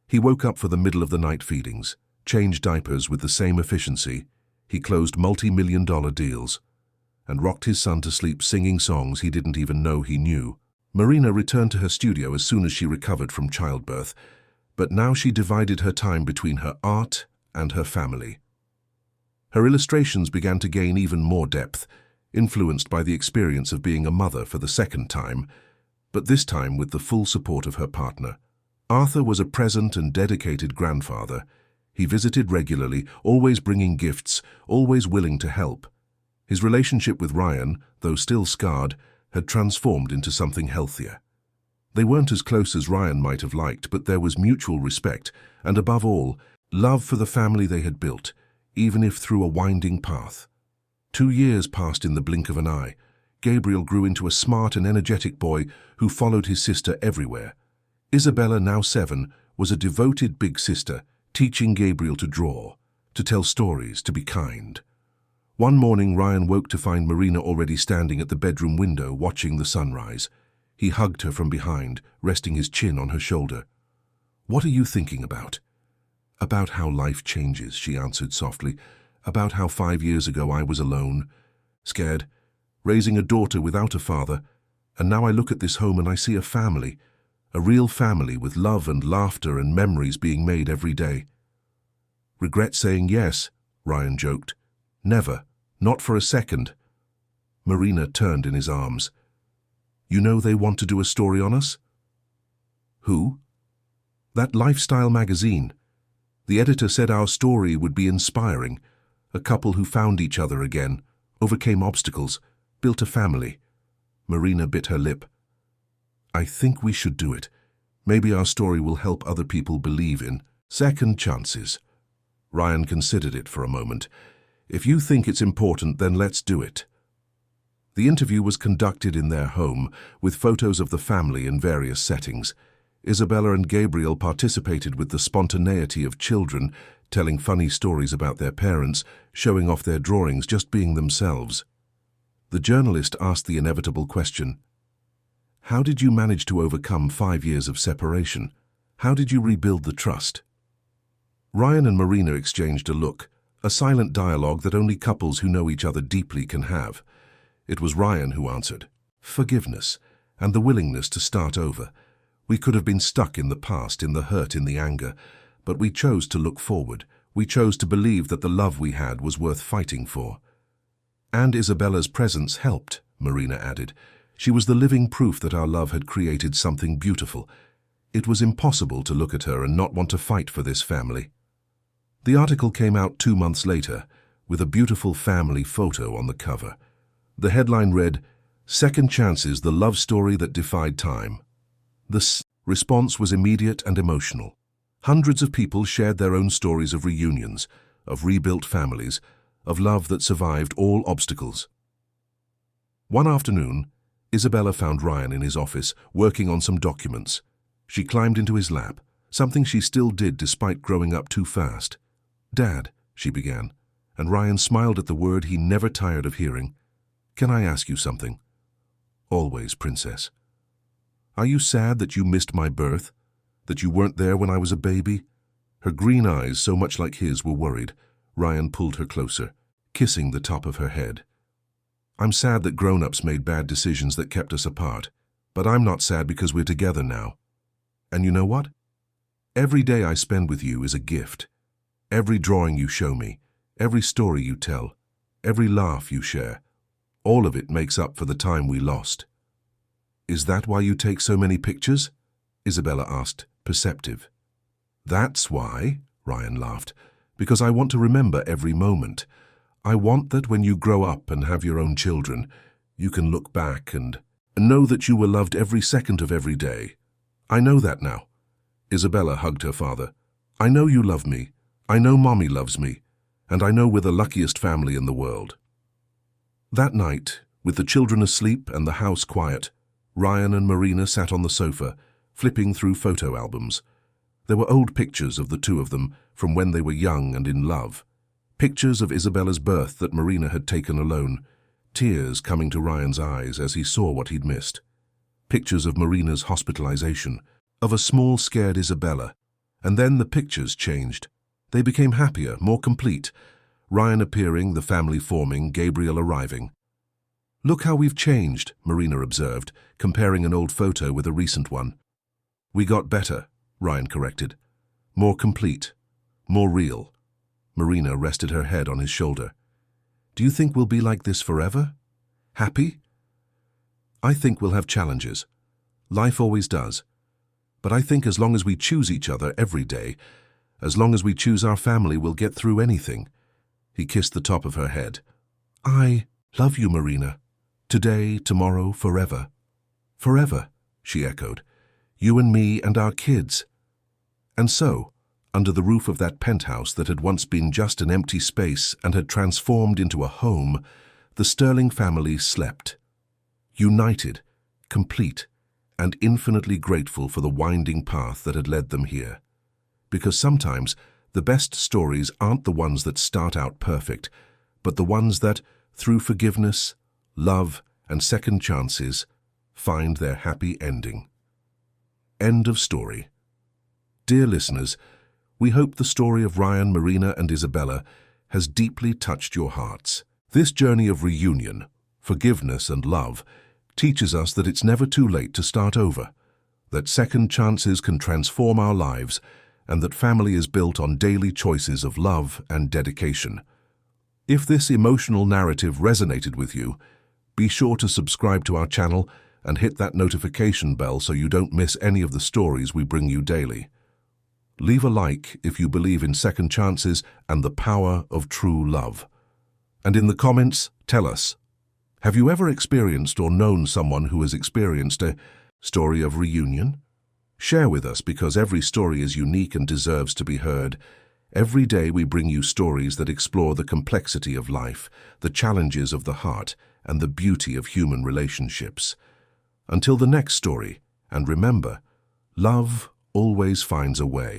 He woke up for the middle-of-the-night feedings, changed diapers with the same efficiency. He closed multi-million-dollar deals, and rocked his son to sleep singing songs he didn't even know he knew. Marina returned to her studio as soon as she recovered from childbirth, but now she divided her time between her art and her family. Her illustrations began to gain even more depth, influenced by the experience of being a mother for the second time, but this time with the full support of her partner. Arthur was a present and dedicated grandfather. He visited regularly, always bringing gifts, always willing to help. His relationship with Ryan, though still scarred, had transformed into something healthier. They weren't as close as Ryan might have liked, but there was mutual respect, and above all, love for the family they had built, even if through a winding path. 2 years passed in the blink of an eye. Gabriel grew into a smart and energetic boy who followed his sister everywhere. Isabella, now 7, was a devoted big sister, teaching Gabriel to draw, to tell stories, to be kind. One morning, Ryan woke to find Marina already standing at the bedroom window watching the sunrise. He hugged her from behind, resting his chin on her shoulder. "What are you thinking about?" "About how life changes," she answered softly. "About how 5 years ago I was alone, scared, raising a daughter without a father, and now I look at this home and I see a real family with love and laughter and memories being made every day." "Regret saying yes?" Ryan joked. "Never. Not for a second." Marina turned in his arms. "You know they want to do a story on us?" "Who?" "That lifestyle magazine. The editor said our story would be inspiring. A couple who found each other again, overcame obstacles, built a family." Marina bit her lip. "I think we should do it. Maybe our story will help other people believe in second chances." Ryan considered it for a moment. "If you think it's important, then let's do it." The interview was conducted in their home, with photos of the family in various settings. Isabella and Gabriel participated with the spontaneity of children, telling funny stories about their parents, showing off their drawings, just being themselves. The journalist asked the inevitable question, "How did you manage to overcome 5 years of separation? How did you rebuild the trust?" Ryan and Marina exchanged a look, a silent dialogue that only couples who know each other deeply can have. It was Ryan who answered, "Forgiveness, and the willingness to start over. We could have been stuck in the past, in the hurt, in the anger, but we chose to look forward. We chose to believe that the love we had was worth fighting for." "And Isabella's presence helped," Marina added. "She was the living proof that our love had created something beautiful. It was impossible to look at her and not want to fight for this family." The article came out 2 months later, with a beautiful family photo on the cover. The headline read, "Second Chances, the love story that defied time." The response was immediate and emotional. Hundreds of people shared their own stories of reunions, of rebuilt families, of love that survived all obstacles. One afternoon, Isabella found Ryan in his office, working on some documents. She climbed into his lap, something she still did despite growing up too fast. "Dad," she began, and Ryan smiled at the word he never tired of hearing. "Can I ask you something?" "Always, princess." "Are you sad that you missed my birth? That you weren't there when I was a baby?" Her green eyes, so much like his, were worried. Ryan pulled her closer, kissing the top of her head. "I'm sad that grown-ups made bad decisions that kept us apart, but I'm not sad because we're together now. And you know what? Every day I spend with you is a gift. Every drawing you show me, every story you tell, every laugh you share, all of it makes up for the time we lost." "Is that why you take so many pictures?" Isabella asked, perceptive. That's why, Ryan laughed, because I want to remember every moment. I want that when you grow up and have your own children, you can look back and know that you were loved every second of every day. I know that now. Isabella hugged her father. I know you love me. I know Mommy loves me. And I know we're the luckiest family in the world. That night, with the children asleep and the house quiet, Ryan and Marina sat on the sofa, flipping through photo albums. There were old pictures of the two of them from when they were young and in love. Pictures of Isabella's birth that Marina had taken alone, tears coming to Ryan's eyes as he saw what he'd missed. Pictures of Marina's hospitalization, of a small, scared Isabella. And then the pictures changed. They became happier, more complete. Ryan appearing, the family forming, Gabriel arriving. Look how we've changed, Marina observed, comparing an old photo with a recent one. We got better, Ryan corrected. More complete, more real. Marina rested her head on his shoulder. Do you think we'll be like this forever? Happy? I think we'll have challenges. Life always does. But I think as long as we choose each other every day, as long as we choose our family, we'll get through anything. He kissed the top of her head. I love you, Marina. Today, tomorrow, forever. Forever, she echoed. You and me and our kids. And so, under the roof of that penthouse that had once been just an empty space and had transformed into a home, the Sterling family slept. United, complete, and infinitely grateful for the winding path that had led them here. Because sometimes the best stories aren't the ones that start out perfect, but the ones that, through forgiveness, love, and second chances, find their happy ending. End of story. Dear listeners, we hope the story of Ryan, Marina, and Isabella has deeply touched your hearts. This journey of reunion, forgiveness, and love teaches us that it's never too late to start over, that second chances can transform our lives, and that family is built on daily choices of love and dedication. If this emotional narrative resonated with you, be sure to subscribe to our channel and hit that notification bell so you don't miss any of the stories we bring you daily. Leave a like if you believe in second chances and the power of true love. And in the comments, tell us, have you ever experienced or known someone who has experienced a story of reunion? Share with us, because every story is unique and deserves to be heard. Every day we bring you stories that explore the complexity of life, the challenges of the heart, and the beauty of human relationships. Until the next story, and remember, love always finds a way.